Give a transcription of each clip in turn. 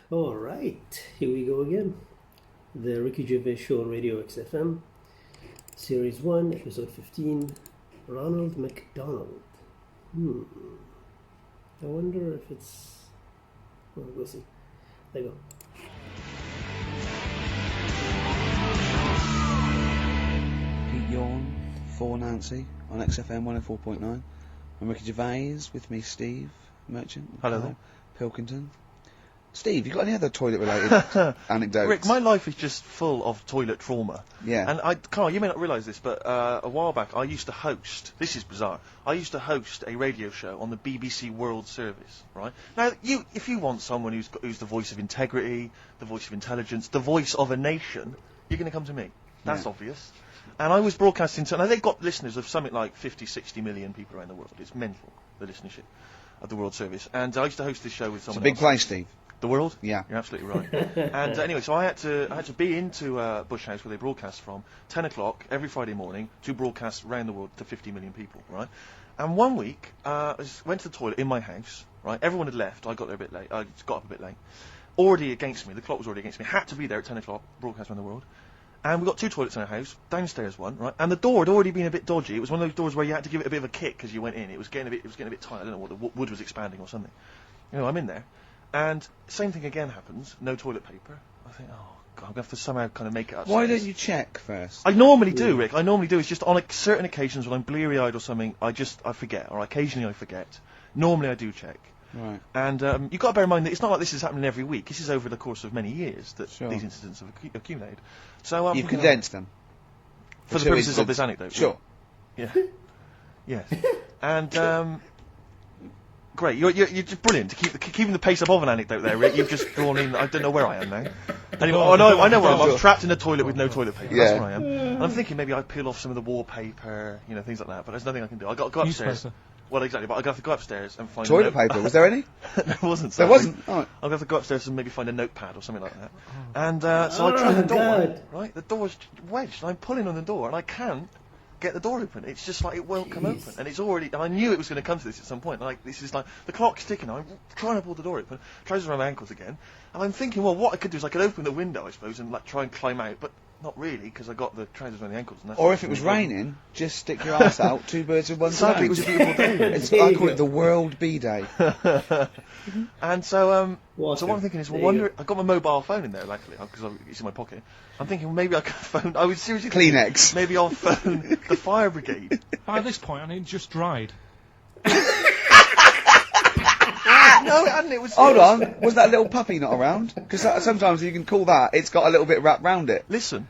All right, here we go again. The Ricky Gervais Show on Radio XFM, Series 1, Episode 15, Ronald McDonald. I wonder if it's... Well, we'll see. There you go. Pete Yawn for Nancy on XFM 104.9. I'm Ricky Gervais, with me Steve Merchant. Hello there. Pilkington. Steve, you got any other toilet-related anecdotes? Rick, my life is just full of toilet trauma. Yeah. And Carl, you may not realise this, but a while back I used to host, this is bizarre, I used to host a radio show on the BBC World Service, right? Now, if you want someone who's the voice of integrity, the voice of intelligence, the voice of a nation, you're going to come to me. That's obvious. And I was broadcasting to, now they've got listeners of something like 50, 60 million people around the world. It's mental, the listenership of the World Service. And I used to host this show with someone else. It's a big place, Steve. The World? Yeah. You're absolutely right. And anyway, so I had to be into Bush House, where they broadcast from, 10 o'clock every Friday morning to broadcast around the world to 50 million people, right? And one week, I went to the toilet in my house, right? Everyone had left. I got there a bit late. I got up a bit late. Already against me. The clock was already against me. Had to be there at 10 o'clock, broadcast around the world. And we got two toilets in our house, downstairs one, right? And the door had already been a bit dodgy. It was one of those doors where you had to give it a bit of a kick as you went in. It was getting a bit tight. I don't know what the wood was expanding or something. You know, I'm in there. And same thing again happens, no toilet paper. I think, oh God, I'm going to have to somehow kind of make it up. Why don't you check first? I normally do, Rick. I normally do. It's just on certain occasions when I'm bleary-eyed or something, I forget, or occasionally I forget. Normally I do check. Right. And you've got to bear in mind that it's not like this is happening every week. This is over the course of many years that these incidents have accumulated. So you've condensed them? For the purposes of this anecdote. Sure. Yeah. Yes. And... Great, you're just brilliant to keeping the pace up of an anecdote there, Rick. You've just drawn in. I don't know where I am now. Anyway, I know where I am. I'm trapped in a toilet with no toilet paper. Yeah. That's where I am. And I'm thinking maybe I'd peel off some of the wallpaper, you know, things like that. But there's nothing I can do. I got to go upstairs. Well, exactly. But I have to go upstairs and find toilet paper. Was there any? There wasn't. There wasn't. Oh. I'll have to go upstairs and maybe find a notepad or something like that. And so I try the door. Right, the door's wedged. And I'm pulling on the door, and I can't get the door open. It's just like it won't come open, and it's already. And I knew it was going to come to this at some point. Like this is like the clock's ticking. I'm trying to pull the door open, trousers around my ankles again, and I'm thinking, well, what I could do is I could open the window, I suppose, and like try and climb out, but not really because I got the trousers around the ankles. And that's or if it was raining, just stick your ass out. Two birds with one stone. Sadly, it was a beautiful day. I call it the World Bee Day. And so what I'm thinking is, well, I got my mobile phone in there, luckily, because it's in my pocket. I'm thinking, well, maybe I could phone. I was seriously Kleenex. Maybe I'll phone the fire brigade. By this point, I mean, it just dried. No, it hadn't. It was. Hold on. Was that little puppy not around? Because sometimes you can call that. It's got a little bit wrapped round it. Listen.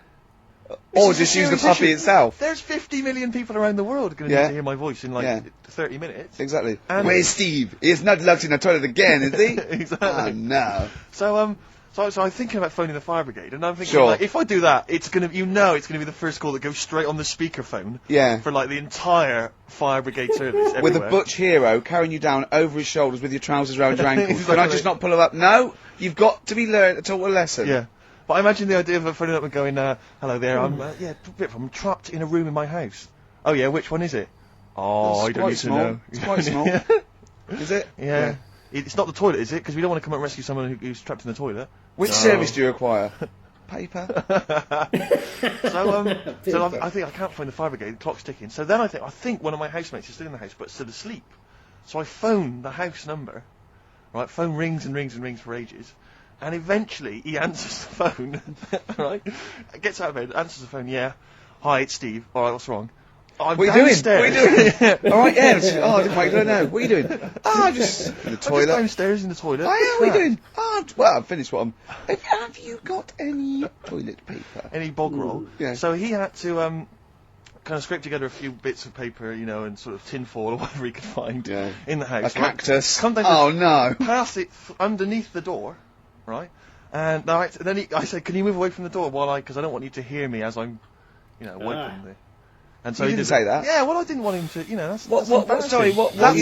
Or just use the puppy itself. There's 50 million people around the world going to need to hear my voice in like 30 minutes. Exactly. And where's Steve? He's not locked in the toilet again, is he? Exactly. Oh, no. So I'm thinking about phoning the fire brigade, and I'm thinking, like, if I do that, it's gonna be the first call that goes straight on the speakerphone. Yeah. For like the entire fire brigade service. With a butch hero carrying you down over his shoulders with your trousers around your ankles. Exactly. Can I just not pull him up? No, you've got to be taught a lesson. Yeah. But I imagine the idea of phoning up and going, hello there, I'm trapped in a room in my house. Oh yeah, which one is it? Oh, I don't need to know. It's quite small. Is it? Yeah. It's not the toilet, is it? Because we don't want to come and rescue someone who's trapped in the toilet. Which service do you require? Paper. So I think I can't find the fire brigade. The clock's ticking. So then I think one of my housemates is still in the house, but still asleep. So I phone the house number. Right, phone rings and rings and rings for ages, and eventually he answers the phone. Right, gets out of bed, answers the phone. Yeah, hi, it's Steve. All right, what's wrong? I'm downstairs. What are you doing? All right, yeah. Oh, I didn't wait. I don't know. What are you doing? Oh, just in the toilet. I'm just downstairs in the toilet. Oh, yeah, what are you doing? Oh, well, I've finished what I'm... Have you got any toilet paper? Any bog roll? Yeah. So he had to kind of scrape together a few bits of paper, you know, and sort of tinfoil or whatever he could find in the house. A cactus. Come down oh, no. Pass it underneath the door, right? And then I said, can you move away from the door because I don't want you to hear me as I'm, you know, wiping the... And so you didn't say that? Yeah, well, I didn't want him to, you know, that's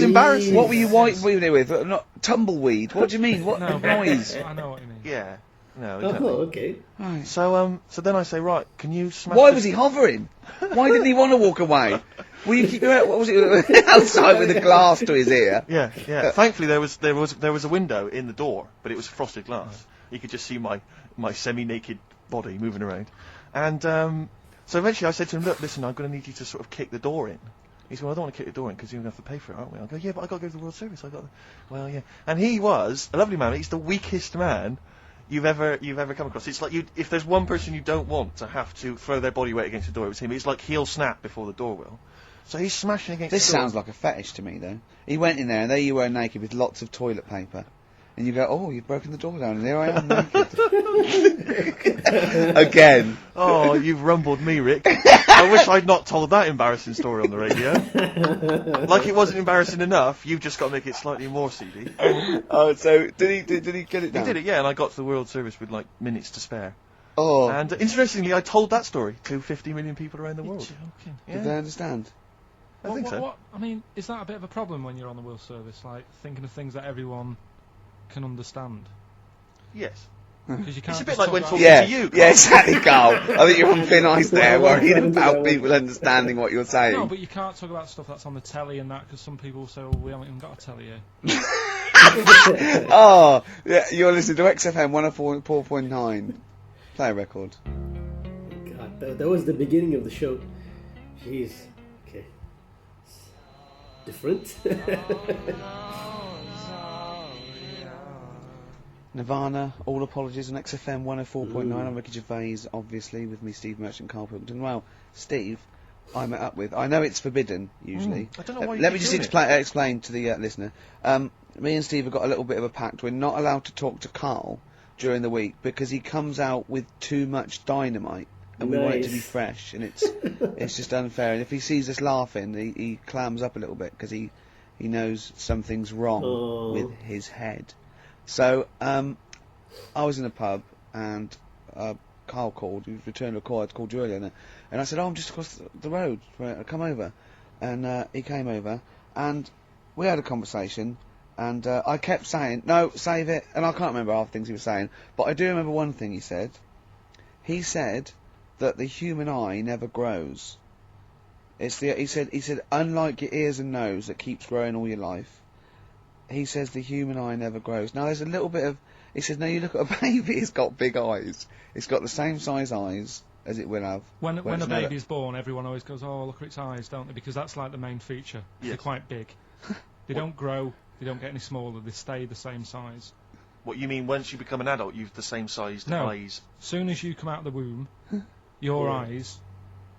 embarrassing. What were you wiping it with? Not tumbleweed. What do you mean? What noise? I know what you mean. Yeah. No, exactly. Oh, okay. Right. So then I say, right, can you smash Why was he hovering? Why didn't he want to walk away? Will you keep your what was it outside with a glass to his ear? Yeah. Thankfully there was a window in the door, but it was frosted glass. he could just see my semi-naked body moving around. And so eventually I said to him, look, listen, I'm going to need you to sort of kick the door in. He said, well, I don't want to kick the door in because you're going to have to pay for it, aren't we? I go, yeah, but I got to go to the World Service. Well, yeah. And he was a lovely man. He's the weakest man you've ever come across. It's like if there's one person you don't want to have to throw their body weight against the door, it's him. It's like he'll snap before the door will. So he's smashing against This the door. sounds like a fetish to me, though. He went in there, and there you were naked with lots of toilet paper. And you go, oh, you've broken the door down, and there I am naked. Again. Oh, you've rumbled me, Rick. I wish I'd not told that embarrassing story on the radio. Like it wasn't embarrassing enough, you've just got to make it slightly more seedy. Oh, so did he get it down? He did it, yeah, and I got to the World Service with like minutes to spare. Oh. And interestingly, I told that story to 50 million people around the You're world. joking. Yeah. Did they understand? I think so. I mean, is that a bit of a problem when you're on the World Service? Like, thinking of things that everyone can understand? Yes. Because you can't It's a bit just like talk when about- talking Yeah, to you, Carl. yeah, exactly, Carl. I think you're on thin ice there, Well, worrying about well, people understanding what you're saying. No, but you can't talk about stuff that's on the telly and that, because some people say, well, we haven't even got a telly here. Oh, yeah, you're listening to XFM 104.9. Play a record. God, that was the beginning of the show. Jeez. Okay. Different. Nirvana, All Apologies on XFM 104.9. I'm Ricky Gervais, obviously, with me, Steve Merchant, Karl Pilkington. Well, Steve, I met up with. I know it's forbidden, usually. I don't know why you Let me keep just doing it. explain to the listener. Me and Steve have got a little bit of a pact. We're not allowed to talk to Karl during the week because he comes out with too much dynamite. And we want it to be Nice. fresh, and it's just unfair. And if he sees us laughing, he clams up a little bit because he knows something's wrong Oh. with his head. So I was in a pub and Carl called. He returned a call. I'd called you earlier, and I said, "Oh, I'm just across the road. Come over." And he came over, and we had a conversation. And I kept saying, "No, save it." And I can't remember half the things he was saying, but I do remember one thing he said. He said that the human eye never grows. He said, unlike your ears and nose that keeps growing all your life, he says the human eye never grows. Now there's a little bit of, he says, no, you look at a baby, it's got big eyes. It's got the same size eyes as it will have. When a it's baby's born, everyone always goes, oh, look at its eyes, don't they? Because that's like the main feature. Yes. They're quite big. They don't grow, they don't get any smaller, they stay the same size. What you mean, once you become an adult, you've the same sized No. eyes? Soon as you come out of the womb, your Yeah. eyes,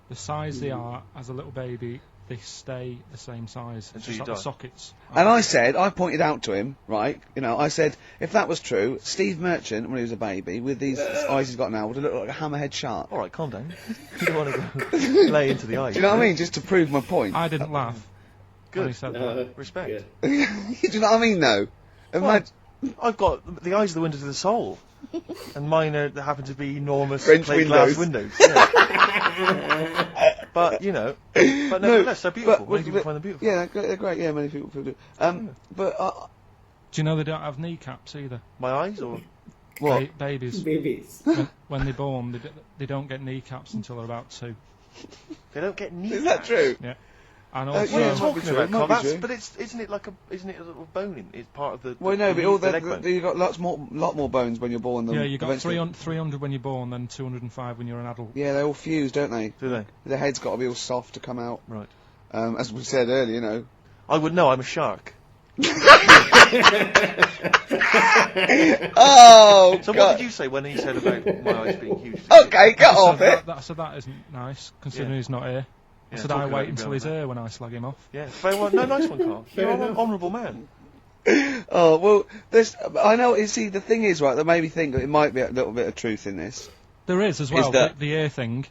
the size they are as a little baby, they stay the same size. Until Just you like die. the sockets. And I pointed out to him, right, I said, if that was true, Steve Merchant, when he was a baby, with these eyes he's got now, would have looked like a hammerhead shark. Alright, calm down. You don't want to go lay into the eyes. Do you know what I mean? Just to prove my point. I didn't laugh when he Good. said that. Respect. Do you know what I mean, though? Imagine, I've got the eyes are the windows of the soul, and mine they happen to be enormous French plate glass windows. Yeah. But nevertheless, they're beautiful. Many people find them beautiful. Yeah, they're great. Yeah, many people do. But Do you know they don't have kneecaps either? My eyes, or what? Babies. Babies. When they're born, they don't get kneecaps until they're about 2. they don't get knees. Is that true? Yeah. And Yeah, What are it you might talking be true, about, it might Carl? be That's, true. but isn't it a little bone in? It's part of the. Well, no, but all the leg bone. you've got lot more bones when you're born than Yeah, you got eventually. 300 when you're born, then 205 when you're an adult. Yeah, they all fuse, don't they? Do they? The head's got to be all soft to come out. Right. As we said earlier, I would know. I'm a shark. Oh, So God. what did you say when he said about my eyes being huge? Okay, get I off said it. that isn't nice, considering Yeah. he's not here. Yeah, I said talking I about wait him until being he's on here when I slag him off. Yeah, very well. No, nice one, Carl. You're an honourable man. Oh, well, I know, you see, the thing is, right, that made me think that it might be a little bit of truth in this. There is as well, that- the ear thing.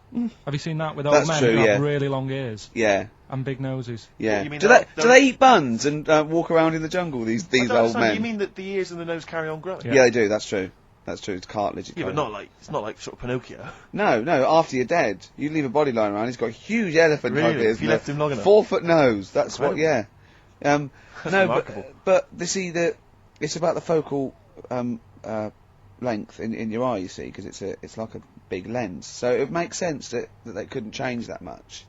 Have you seen that with old That's men true, who yeah. have really long ears Yeah, and big noses? yeah. You mean Do that- they eat buns and walk around in the jungle, these I don't old understand. men? You mean that the ears and the nose carry on growing? Yeah, they do, that's true. That's true, it's cartilage. Yeah, but it's not like sort of Pinocchio. No, after you're dead, you leave a body lying around, he's got a huge elephant Really? type ears. If you left him long enough? 4-foot nose, that's what, yeah. Incredible. No, remarkable. but it's about the focal length in your eye, you see, because it's like a big lens. So it makes sense that they couldn't change that much.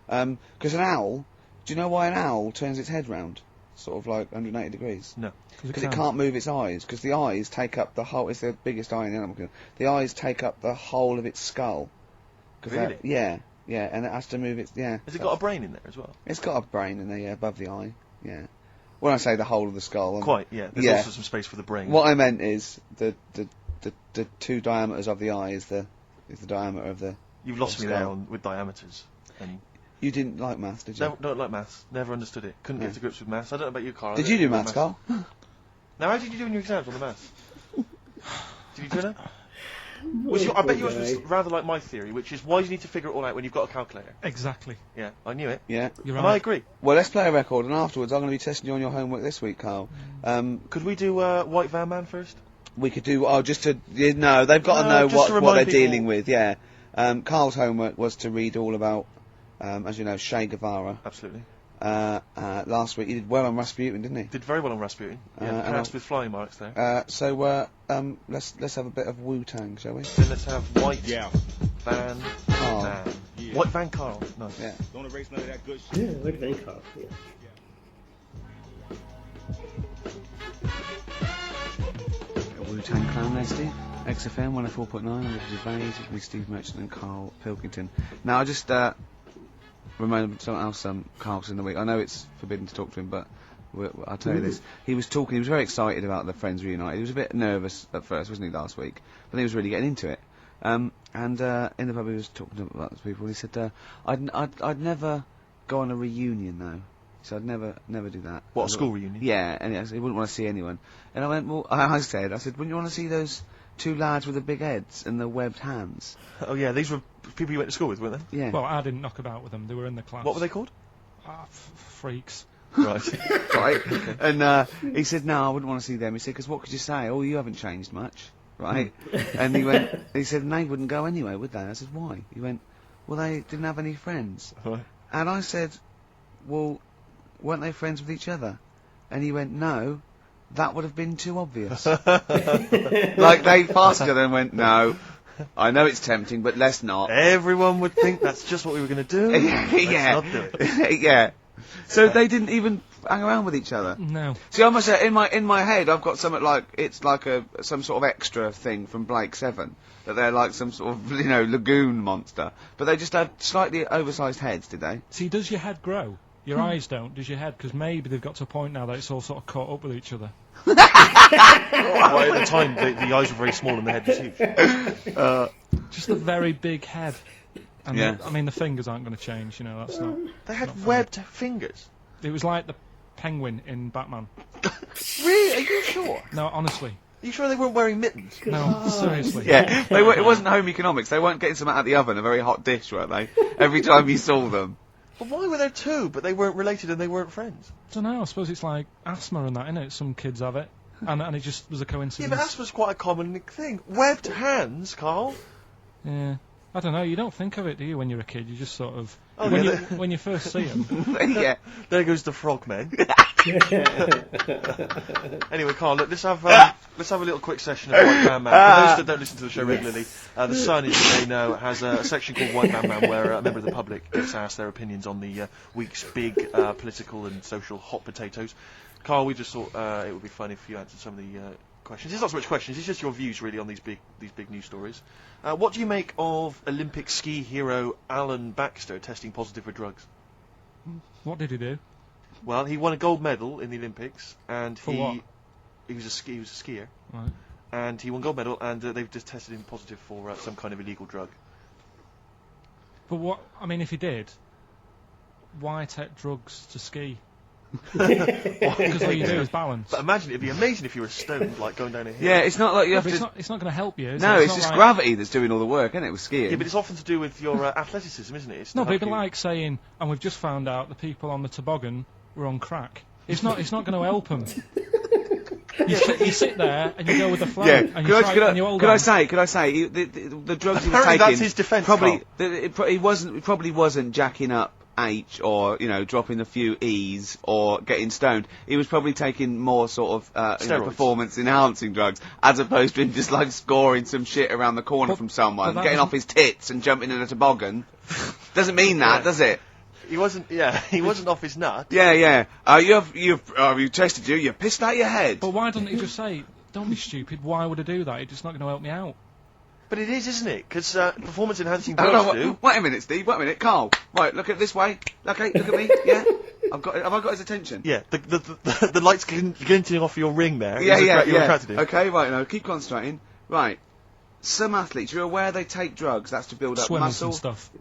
Because an owl, do you know why an owl turns its head round? sort of like 180 degrees? No. Because it can't move its eyes, because the eyes take up the whole, it's the biggest eye in the animal kingdom. The eyes take up the whole of its skull. Really? Yeah, and it has to move its, Has it got a brain in there as well? It's got a brain in there, yeah, above the eye, yeah. When I say the whole of the skull... Quite, yeah. There's also some space for the brain. What I meant is the two diameters of the eye is the diameter of the... You've lost me there with diameters. And you didn't like maths, did you? No, don't like maths. Never understood it. Couldn't get to grips with maths. I don't know about you, Karl. Did you do maths, Karl? Now, how did you do in your exams on the maths? Did you turn up? I bet yours was rather like my theory, which is why do you need to figure it all out when you've got a calculator? Exactly. Yeah, I knew it. Yeah. You're right. And I agree. Well, let's play a record, and afterwards I'm going to be testing you on your homework this week, Karl. Could we do White Van Man first? We could do... Oh, just to... No, they've got to know what they're dealing with, yeah. Karl's homework was to read all about, as you know, Che Guevara. Absolutely. Last week he did well on Rasputin, didn't he? Did very well on Rasputin. Yeah, passed with flying marks there. Let's have a bit of Wu-Tang, shall we? Then let's have White Van Karl. Man. Yeah. White Van Karl. Nice. Yeah. Don't erase none of that good shit. Yeah, White Van Karl. Yeah. Wu-Tang Clan there, Steve. XFM 104.9 on Ricky Gervais with Steve Merchant and Karl Pilkington. Now, I just remembered something else Karl's in the week. I know it's forbidden to talk to him, but I'll tell you this. He was very excited about the Friends reunited. He was a bit nervous at first, wasn't he, last week? But he was really getting into it. And in the pub he was talking about the people, and he said, I'd never go on a reunion, though. So I'd never do that. What, a school reunion? Yeah, and he wouldn't want to see anyone. And I went, well, I said, wouldn't you want to see those two lads with the big heads and the webbed hands? Oh yeah, these were people you went to school with, weren't they? Yeah. Well, I didn't knock about with them. They were in the class. What were they called? Freaks. Right. Right. And he said, no, I wouldn't want to see them. He said, because what could you say? Oh, you haven't changed much. Right. And he said, and they wouldn't go anyway, would they? I said, why? He went, well, they didn't have any friends. Right. And I said, well, weren't they friends with each other? And he went, no, that would have been too obvious. Like, they passed each other and went, no, I know it's tempting, but let's not. Everyone would think that's just what we were going to do. Yeah. Let's not do it. Yeah. So they didn't even hang around with each other. No. See, I must say, in my head, I've got something like it's like some sort of extra thing from Blake 7 that they're like some sort of lagoon monster, but they just had slightly oversized heads, did they? See, does your head grow? Your eyes don't, does your head? Because maybe they've got to a point now that it's all sort of caught up with each other. Well, at the time, the eyes were very small and the head was huge. Just a very big head. And Yeah. the fingers aren't going to change, that's not... They had webbed fingers. It was like the penguin in Batman. Really? Are you sure? No, honestly. Are you sure they weren't wearing mittens? No, seriously. Yeah, it wasn't home economics. They weren't getting something out of the oven, a very hot dish, were they? Every time you saw them. But why were there two, but they weren't related and they weren't friends? I don't know, I suppose it's like asthma and that, innit? Some kids have it. And it just was a Yeah, coincidence. but asthma's quite a common thing. Webbed hands, Karl. Yeah. I don't know, you don't think of it, do you, when you're a kid? You just sort of... Oh, when, yeah, when you first see them. Yeah. There goes the frogmen. Anyway, Karl, look, let's have a little quick session of White Man Man. For those that don't listen to the show regularly, the Sun, as you may know, has a section called White Man Man where a member of the public gets asked their opinions on the week's big political and social hot potatoes. Karl, we just thought it would be fun if you answered some of the questions. It's not so much questions, it's just your views really on these big news stories. What do you make of Olympic ski hero Alan Baxter testing positive for drugs? What did he do? Well, he won a gold medal in the Olympics, and For what? he was a skier, Right. and he won gold medal, and they've just tested him positive for some kind of illegal drug. But what... if he did, why take drugs to ski? Because all you do is balance. But imagine, it'd be amazing if you were stoned, like going down a hill. Yeah, it's not like you have But to... it's not going to help you, is No, it? it's not just like... gravity that's doing all the work, isn't it, with skiing? Yeah, but it's often to do with your athleticism, isn't it? It's to No, but help it'd be you. like saying, and we've just found out the people on the toboggan were on crack. It's not going to help them. You sit there and you go with the flow. Yeah, And you could I say, the drugs he was Apparently taking... that's his defence, Probably, he probably wasn't jacking up H or, dropping a few E's or getting stoned. He was probably taking more sort of performance-enhancing drugs, as opposed to him just, scoring some shit around the corner from someone, getting off his tits and jumping in a toboggan. Doesn't mean that, does it? He wasn't. Yeah, he wasn't off his nut. Yeah. You tested you. You pissed out your head. But why doesn't he just say, "Don't be stupid. Why would I do that? It's just not going to help me out." But it is, isn't it? Because performance-enhancing No, drugs do. wait a minute, Steve. Wait a minute, Carl. Right, look at this way. Okay, look at me. Yeah. Have I got his attention? Yeah, the lights glinting off your ring there. Yeah. You're attracted to him. Okay, right, now, keep concentrating. Right. Some athletes, you're aware they take drugs, that's to build up Swimmers muscle. and stuff.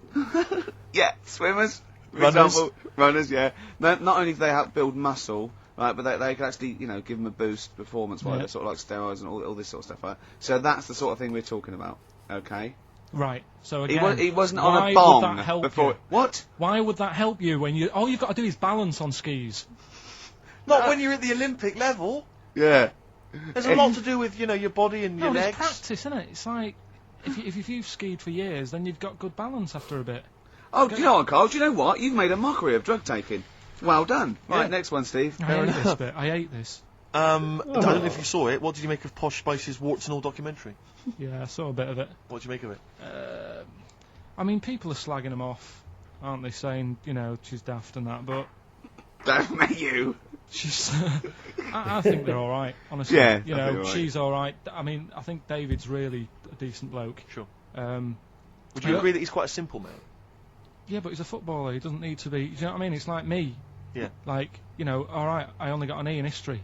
Yeah, swimmers. For Runners. example, runners, yeah. Not only do they help build muscle, right, but they can actually, give them a boost performance-wise, Yeah. sort of like steroids and all this sort of stuff, right? So that's the sort of thing we're talking about, okay? Right. So again, He wasn't why on a bong would that help before. you? What? Why would that help you when you? All you've got to do is balance on skis. Not when you're at the Olympic level. Yeah. There's a lot to do with your body and your No, legs. it's practice, isn't it? It's like if you've skied for years, then you've got good balance after a bit. Oh, do you know what, Carl? Do you know what? You've made a mockery of drug taking. Well done. Right, Yeah. next one, Steve. I hate this bit. I hate this. I don't know if you saw it. What did you make of Posh Spice's Warts and All documentary? Yeah, I saw a bit of it. What did you make of it? I mean, people are slagging them off, aren't they? Saying, she's daft and that, but Don't make you. she's. I think they're all right, honestly. Yeah, I think they're all right. She's all right. I mean, I think David's really a decent bloke. Sure. Um, Would you agree that he's quite a simple man? yeah, but he's a footballer. He doesn't need to be. Do you know what I mean? It's like me. Yeah. Like, all right, I only got an E in history.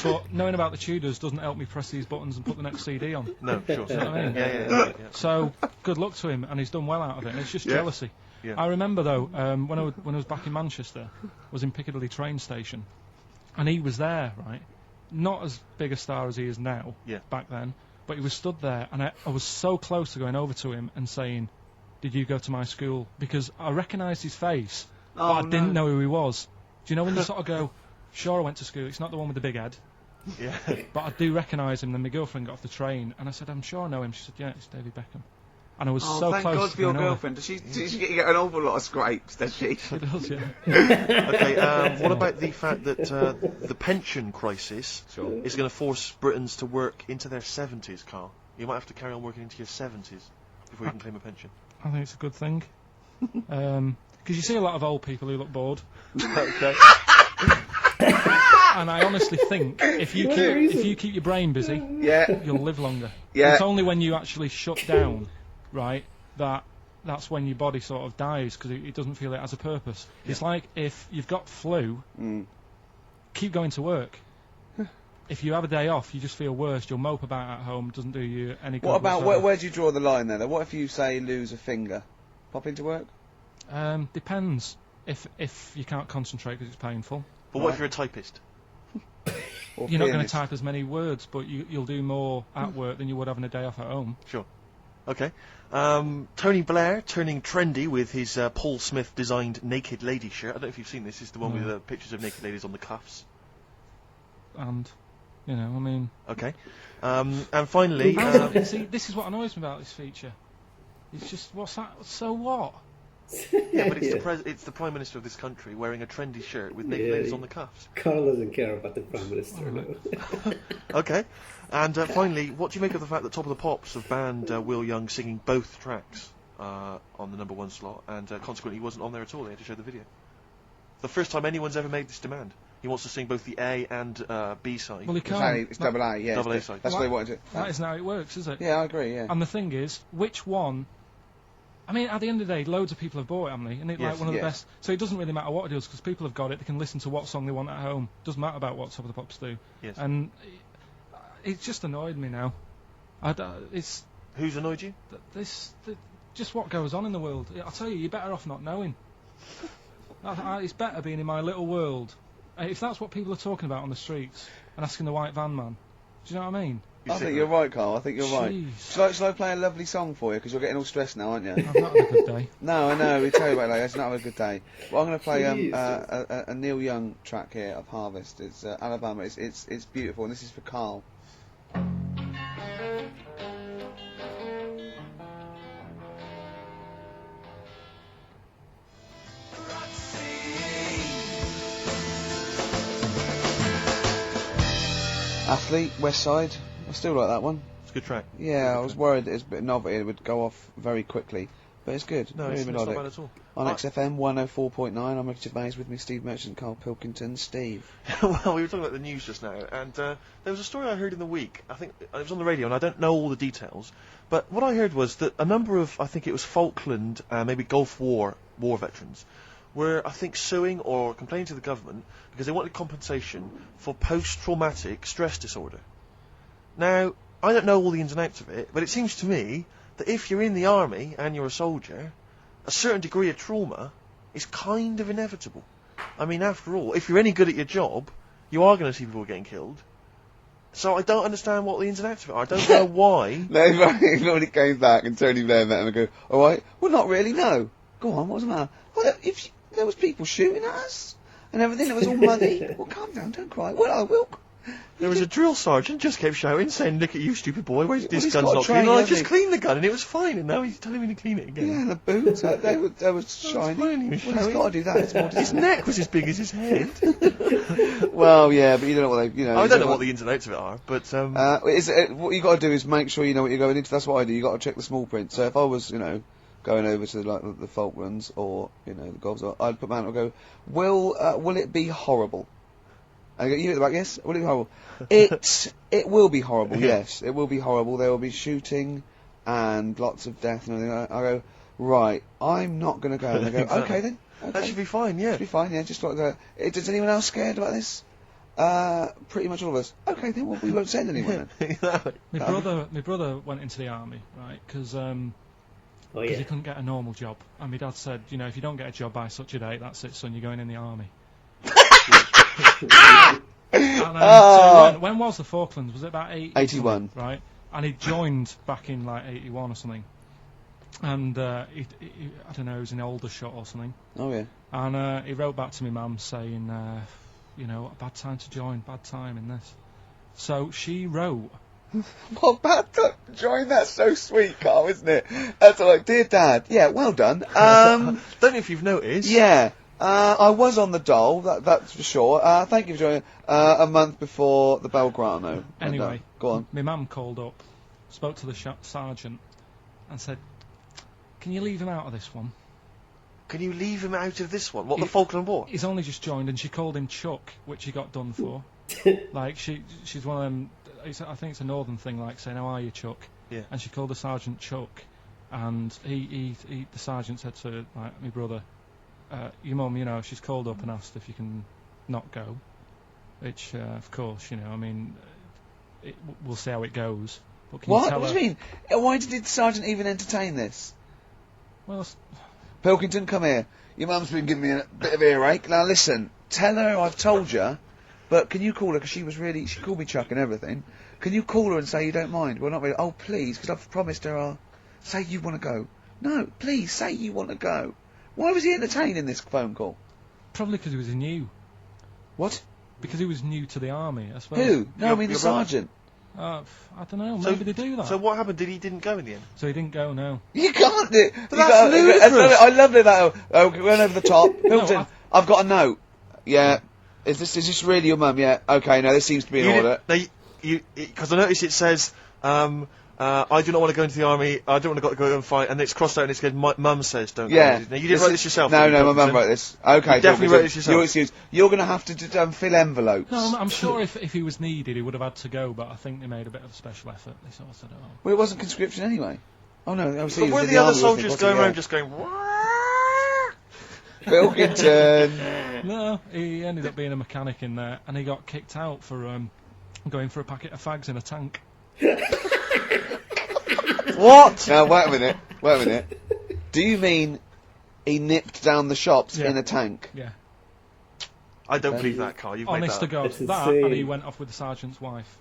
But knowing about the Tudors doesn't help me press these buttons and put the next CD on. No, sure. You know what I mean? Yeah. So, good luck to him, and he's done well out of it. And it's just Yeah. jealousy. Yeah. I remember, though, when I was back in Manchester, was in Piccadilly train station, and he was there, right? Not as big a star as he is now, Yeah. back then, but he was stood there, and I was so close to going over to him and saying, "Did you go to my school?" Because I recognised his face, but I didn't know who he was. Do you know when you sort of go, "Sure, I went to school. It's not the one with the big head." Yeah. But I do recognise him. Then my girlfriend got off the train, and I said, "I'm sure I know him." She said, "Yeah, it's David Beckham." And I was so thank close. God to for your going over. girlfriend. Does she get an awful lot of scrapes, does she? She does, yeah. Okay, what about the fact that the pension crisis Sure. is going to force Britons to work into their 70s, Carl? You might have to carry on working into your 70s before you can claim a pension. I think it's a good thing. Because you see a lot of old people who look bored. Okay. And I honestly think if you keep your brain busy, Yeah. you'll live longer. Yeah. It's only when you actually shut down, right, that's when your body sort of dies because it doesn't feel it has a purpose. It's like if you've got flu, keep going to work. If you have a day off, you just feel worse. You'll mope about at home. Doesn't do you any good. What about, whatsoever. where do you draw the line there? What if you, say, lose a finger? Pop into work? Depends. If you can't concentrate because it's painful, But what if you're a typist? Or you're not going to pianist? type as many words, but you'll do more at work than you would having a day off at home. Sure. Okay. Tony Blair turning trendy with his Paul Smith designed naked lady shirt. I don't know if you've seen this. It's the one with the pictures of naked ladies on the cuffs. And, I mean... Okay. And finally... see, this is what annoys me about this feature. It's just, what's that? So what? yeah, but it's the Prime Minister of this country wearing a trendy shirt with naked ladies on the cuffs. Carl doesn't care about the Prime Minister. No. Okay. And finally, what do you make of the fact that Top of the Pops have banned Will Young singing both tracks on the #1 slot, and consequently he wasn't on there at all? They had to show the video. The first time anyone's ever made this demand. He wants to sing both the A and B side. Well, he can't. It's double A, yeah. Double A side. That's what they wanted to... That isn't how it works, is it? Yeah, I agree, yeah. And the thing is, which one... I mean, at the end of the day, loads of people have bought it, haven't they? And it's Yes, like one of the yes. best. So it doesn't really matter what it does, because people have got it. They can listen to what song they want at home. Doesn't matter about what Top of the Pops do. Yes. And it's just annoyed me now. It's Who's annoyed you? just what goes on in the world. I'll tell you, you're better off not knowing. It's better being in my little world. If that's what people are talking about on the streets and asking the white van man, do you know what I mean? I think you're right, Carl. I think you're right. Jeez. Shall I play a lovely song for you? Because you're getting all stressed now, aren't you? I've not had a good day. No, I know. We tell you about it later. It's not having a good day. Well, I'm going to play Jeez. a Neil Young track here of Harvest. It's Alabama. It's beautiful, and this is for Carl. Athlete, West Side. I still like that one. It's a good track. Yeah, I was worried that it's a bit of novelty. It would go off very quickly. but it's good. No, Very it's not melodic. bad at all. On XFM 104.9, I'm Ricky Gervais, with me Steve Merchant, Karl Pilkington. Steve. Well, we were talking about the news just now, and there was a story I heard in the week. I think it was on the radio, and I don't know all the details. But what I heard was that a number of, I think it was Falkland, maybe Gulf War veterans, were, I think, suing or complaining to the government because they wanted compensation for post-traumatic stress disorder. Now, I don't know all the ins and outs of it, but it seems to me that if you're in the army and you're a soldier, a certain degree of trauma is kind of inevitable. I mean, after all, if you're any good at your job, you are going to see people getting killed. So I don't understand what the ins and outs of it are. I don't know why. When it came back and Tony Blair met him and go, all right, well, not really, no. Go on, what's the matter? Well, if there was people shooting at us and everything, it was all muddy. Well, calm down, don't cry. Well, I will. There was a drill sergeant just kept shouting, saying, "Look at you, stupid boy! Where's this he's gun's got not train, clean?" And I hasn't just he? cleaned the gun, and it was fine. And now he's telling me to clean it again. Yeah, and the boots, they were shiny. fine, he was Well, he's showing. got to do that. It's more His neck was as big as his head. Well, yeah, but you don't know what they, you know. I don't know what the ins and outs of it are, but what you got to do is make sure you know what you're going into. That's what I do. You got to check the small print. So if I was, going over to the Falklands or the Gulf, I'd put my hand up and go, will it be horrible? And I go, you at the back, yes. Will it be horrible? It will be horrible. Yes, it will be horrible. There will be shooting and lots of death and everything. I go, right. I'm not going to go. And they go, Exactly. okay then. Okay. that should be fine. Yeah. Should be fine, yeah, just like that. Is anyone else scared about this? Pretty much all of us. Okay, then we won't send anyone then. Exactly. My brother went into the army, right? Because he couldn't get a normal job, and my dad said, if you don't get a job by such a date, that's it, son. You're going in the army. And, so when was the Falklands? Was it about 81? Right, and he joined back in like 81 or something. And I don't know, he was in Aldershot or something. Oh yeah. And he wrote back to my mum saying, a bad time to join, bad time in this. So she wrote. What bad time to join? That's so sweet, Carl, isn't it? That's like, dear Dad. Yeah, well done. Don't know if you've noticed. Yeah. I was on the dole, that's for sure. Thank you for joining. A month before the Belgrano. Anyway, go on. My mum called up, spoke to the sergeant, and said, "Can you leave him out of this one?" Can you leave him out of this one? What, the Falkland War? He's only just joined, and she called him Chuck, which he got done for. Like she's one of them. I think it's a northern thing, like saying, "How are you, Chuck?" Yeah. And she called the sergeant Chuck, and the sergeant said to my brother, "Your mum, she's called up and asked if you can not go," which, of course, we'll see how it goes. But can you tell What her? do you mean? Why did the sergeant even entertain this? Well, Pilkington, come here. Your mum's been giving me a bit of earache. Now listen, tell her I've told you, but can you call her, because she called me Chuck and everything. Can you call her and say you don't mind? Well, not really. Oh, please, because I've promised her I'll say you want to go. No, please, say you want to go. Why was he entertaining this phone call? probably because he was new. What? Because he was new to the army, I suppose. Who? No, I mean the your brother. sergeant. I don't know. Maybe they do that. So what happened? He didn't go in the end? So he didn't go. No. You can't do it. But that's ludicrous. I love it. That we went over the top. Hilton, I- I've got a note. Yeah. Is this really your mum? Yeah. Okay. No, this seems to be in order. Because I noticed it says, I do not want to go into the army. I don't want to go and fight, and it's crossed out and it says, my mum says don't Yeah. go. Now, you didn't write this yourself. No, did you, my mum Pilkington? wrote this. Okay. You definitely Pilkington, wrote this yourself. Your excuse. You're going to have to fill envelopes. No, I'm sure if he was needed, he would have had to go. But I think they made a bit of a special effort. They sort of said, "Oh, Well, it wasn't conscription anyway. Oh no, obviously But he were was in the other army, wasn't he? soldiers going Yeah. around just going, Pilkington. no." He ended up being a mechanic in there, and he got kicked out for going for a packet of fags in a tank. what? Now wait a minute. Do you mean he nipped down the shops Yeah. in a tank? Yeah. I don't believe that, Carl. You've Honest to made that God, That's that, insane. and he went off with the sergeant's wife.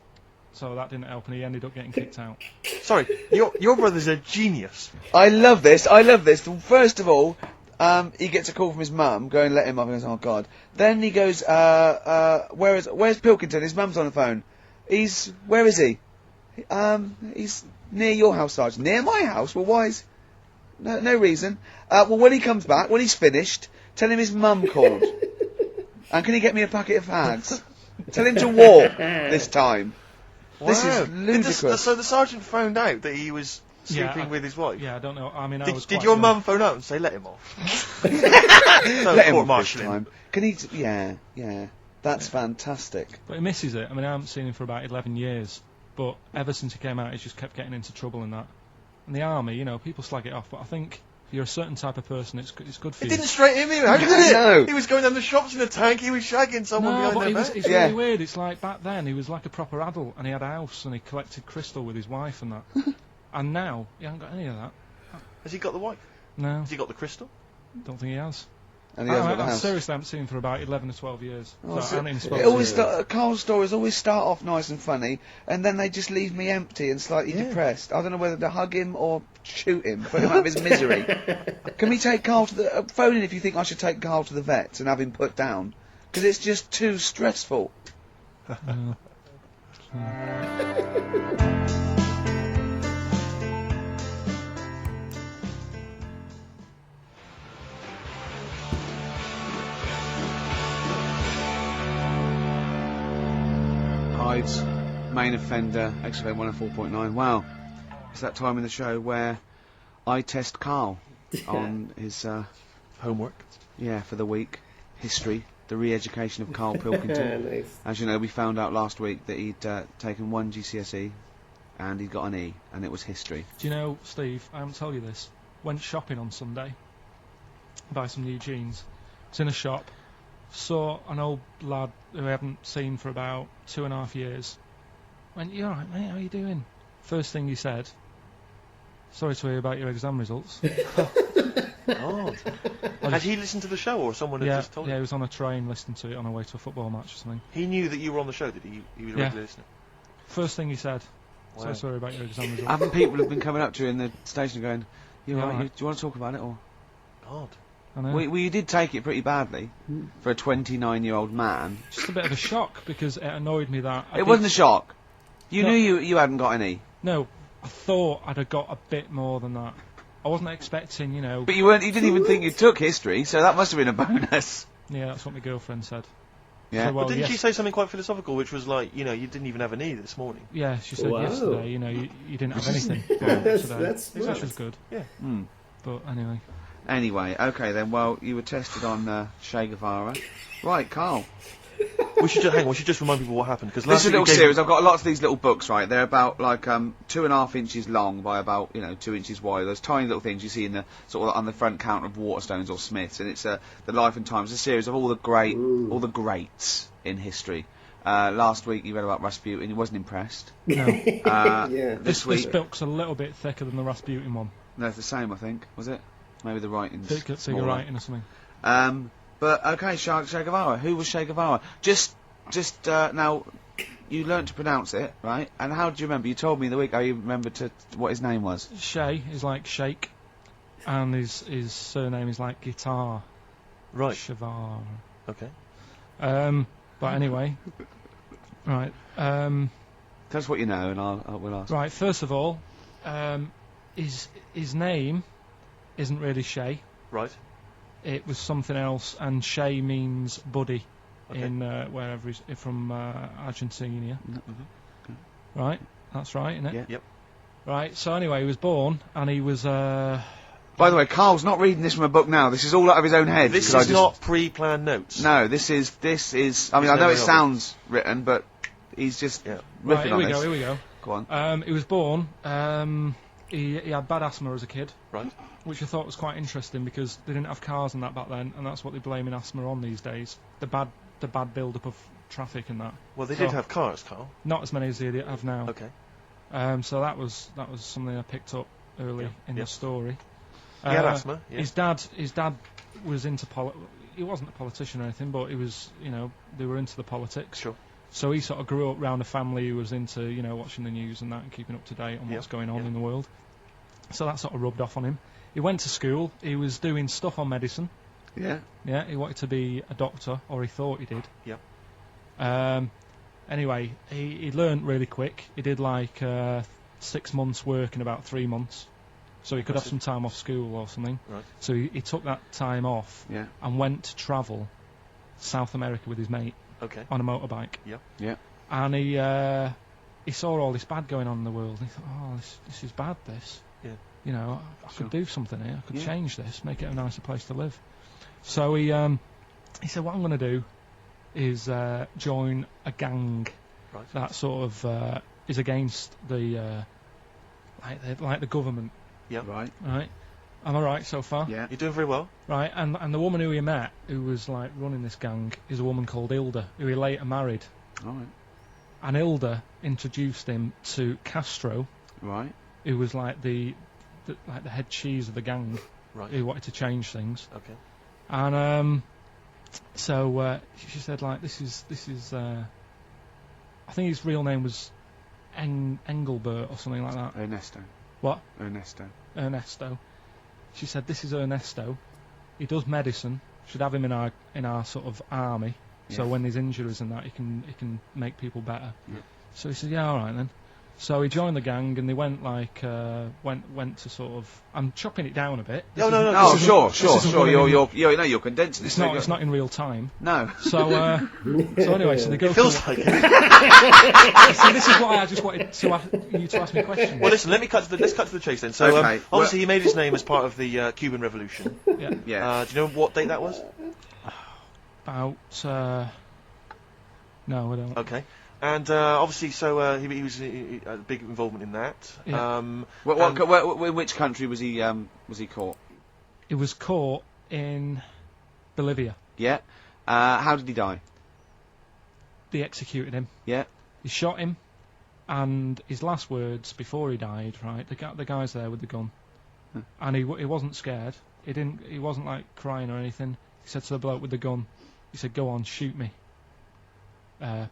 So that didn't help, and he ended up getting kicked out. up. Sorry, your brother's a genius. I love this. First of all, he gets a call from his mum, go and let him up, and he goes, oh God. Then he goes, where's Pilkington? His mum's on the phone. Where is he? He's near your house, Sergeant. Near my house? Well, why is... No reason. Well, when he comes back, when he's finished, tell him his mum called. And can he get me a packet of fags? Tell him to walk this time. This Wow. is ludicrous. So the sergeant found out that he was sleeping with his wife? Yeah, I don't know. I mean, I was Did quite your young. mum phone up and say, let him off? Let him off this marshal time. Can he? Yeah. That's fantastic. But he misses it. I mean, I haven't seen him for about 11 years. But ever since he came out, he's just kept getting into trouble and that. And the army, you know, people slag it off, but I think if you're a certain type of person, it's good for It you. didn't straight him either. How did it? No. He was going down the shops in a tank. He was shagging someone No, but behind their back. it's really weird. It's like back then, he was like a proper adult, and he had a house, and he collected crystal with his wife and that. And now, he hasn't got any of that. Has he got the wife? No, Has he got the crystal? don't think he has. And he hasn't got the I house. seriously haven't seen him for about 11 or 12 years. Oh, So so I haven't even it spoken always to him. Carl's stories always start off nice and funny, and then they just leave me empty and slightly depressed. I don't know whether to hug him or shoot him, put him out of his misery. Can we take Carl to the... phone in if you think I should take Carl to the vet and have him put down. Because it's just too stressful. Hyde's main offender, XFM 104.9. Wow, it's that time in the show where I test Karl on his Homework. for the week, history, the re-education of Karl Pilkington. Nice. As you know, we found out last week that he'd taken one GCSE and he'd got an E, and it was history. Do you know, Steve, I haven't told you this. Went shopping on Sunday, buy some new jeans. Was in a shop, saw an old lad who I haven't seen for about 2.5 years. Went, you alright, mate, how you doing? First thing he said, sorry to hear about your exam results. Oh. Had he listened to the show, or someone had just told yeah, him? he was on a train listening to it on the way to a football match or something. He knew that you were on the show, did he? He was a regular listener. First thing he said, Wow. sorry about your exam results. Haven't people have been coming up to you in the station going, you Yeah, alright, right. do you want to talk about it? Or I God. know. well, you did take it pretty badly for a 29-year-old man. Just a bit of a shock because it annoyed me that It wasn't a shock. You No. knew you hadn't got any. No, I thought I'd have got a bit more than that. I wasn't expecting, you know. But you didn't even think you took history, so that must have been a bonus. Yeah, that's what my girlfriend said. Yeah. So, well, But didn't yes- she say something quite philosophical, which was like, you know, you didn't even have an E this morning? Yeah, she said Wow. yesterday, you know, you didn't have anything That's today. smart. Which was good. Yeah. Hmm. But anyway. Anyway, okay then, well, you were tested on Che Guevara. Right, Karl. We should just remind people what happened, because This is a little series. I've got lots of these little books, right? They're about like 2.5 inches long by about 2 inches wide. Those tiny little things you see in the sort of on the front counter of Waterstones or Smiths, and it's the Life and Times, a series of all the greats in history. Last week you read about Rasputin. You wasn't impressed. No. Yeah. This This week, book's a little bit thicker than the Rasputin one. no, it's the same. I think was it? Maybe the writing's Figure smaller. writing or something. But okay, Che Guevara. Who was Che Guevara? Just now, you learnt to pronounce it, right? And how do you remember? You told me the week how you remembered what his name was. Che is like shake, and his surname is like guitar. Right. Chavar. Okay. But anyway, right. Tell us what you know, and we'll ask. Right. First of all, his name isn't really Che. Right. It was something else, and Che means buddy Okay. in wherever he's from Argentina. Mhm. Right. That's right, isn't it? Yeah. Yep. Right. So anyway, he was born, and he was. By the way, Carl's not reading this from a book now. This is all out of his own head. This because is not pre-planned notes. No, this is. I mean, I know never it held sounds written, but he's just Yeah. Right. riffing Here on we this. go. Here we go. Go on. He was born. He had bad asthma as a kid. Right. Which I thought was quite interesting because they didn't have cars and that back then, and that's what they're blaming asthma on these days. The bad build-up of traffic and that. Well, they So- did have cars, Karl. Not as many as they have now. Okay. So that was something I picked up early in yeah. the story. He had asthma. Yeah. His dad was into he wasn't a politician or anything, but he was, they were into the politics. Sure. So he sort of grew up around a family who was into, watching the news and that and keeping up to date on Yeah, what's going on yeah. in the world. So that sort of rubbed off on him. He went to school. He was doing stuff on medicine. Yeah. Yeah, he wanted to be a doctor, or he thought he did. Yeah. Anyway, he learned really quick. He did like 6 months work in about 3 months. So he could have some time off school or something. Right. So he took that time off Yeah. and went to travel South America with his mate Okay. on a motorbike. Yeah. Yeah. And he saw all this bad going on in the world. And he thought, oh, this is bad, this. Yeah. You know, I could do something here. I could Yeah. change this, make it a nicer place to live. So he said, what I'm going to do is join a gang Right. that sort of is against the like the government. Yep. Right. Right? Am I right so far? Yeah. You're doing very well. Right, and the woman who he met, who was like running this gang, is a woman called Hilda, who he later married. All right. And Hilda introduced him to Castro, Right. who was like the head cheese of the gang, Right. who wanted to change things. Okay. And so she said, like, this is I think his real name was Engelbert or something like that. Ernesto. What? Ernesto. She said, this is Ernesto. He does medicine. Should have him in our sort of army. So Yeah. when there's injuries and that, he can make people better. Yeah. So he said, yeah, all right then. So he joined the gang, and they went like went to sort of. I'm chopping it down a bit. No, no, no. Oh, this sure. isn't really- You're condensing It's this. not. It's not in real time. No. So anyway, so they go. It feels to, like it. so this is why I just wanted you to ask me questions. Well, listen. Let's cut to the chase then. So, Okay, obviously, he made his name as part of the Cuban Revolution. Yeah. Yeah. Do you know what date that was? About. No, I don't. Okay. And obviously, so he was a big involvement in that. Yeah. In which country was he caught? It was caught in Bolivia. Yeah. How did he die? They executed him. Yeah. He shot him, and his last words before he died, right? The guy's there with the gun, and he wasn't scared. He wasn't like crying or anything. He said to the bloke with the gun, he said, "Go on, shoot me.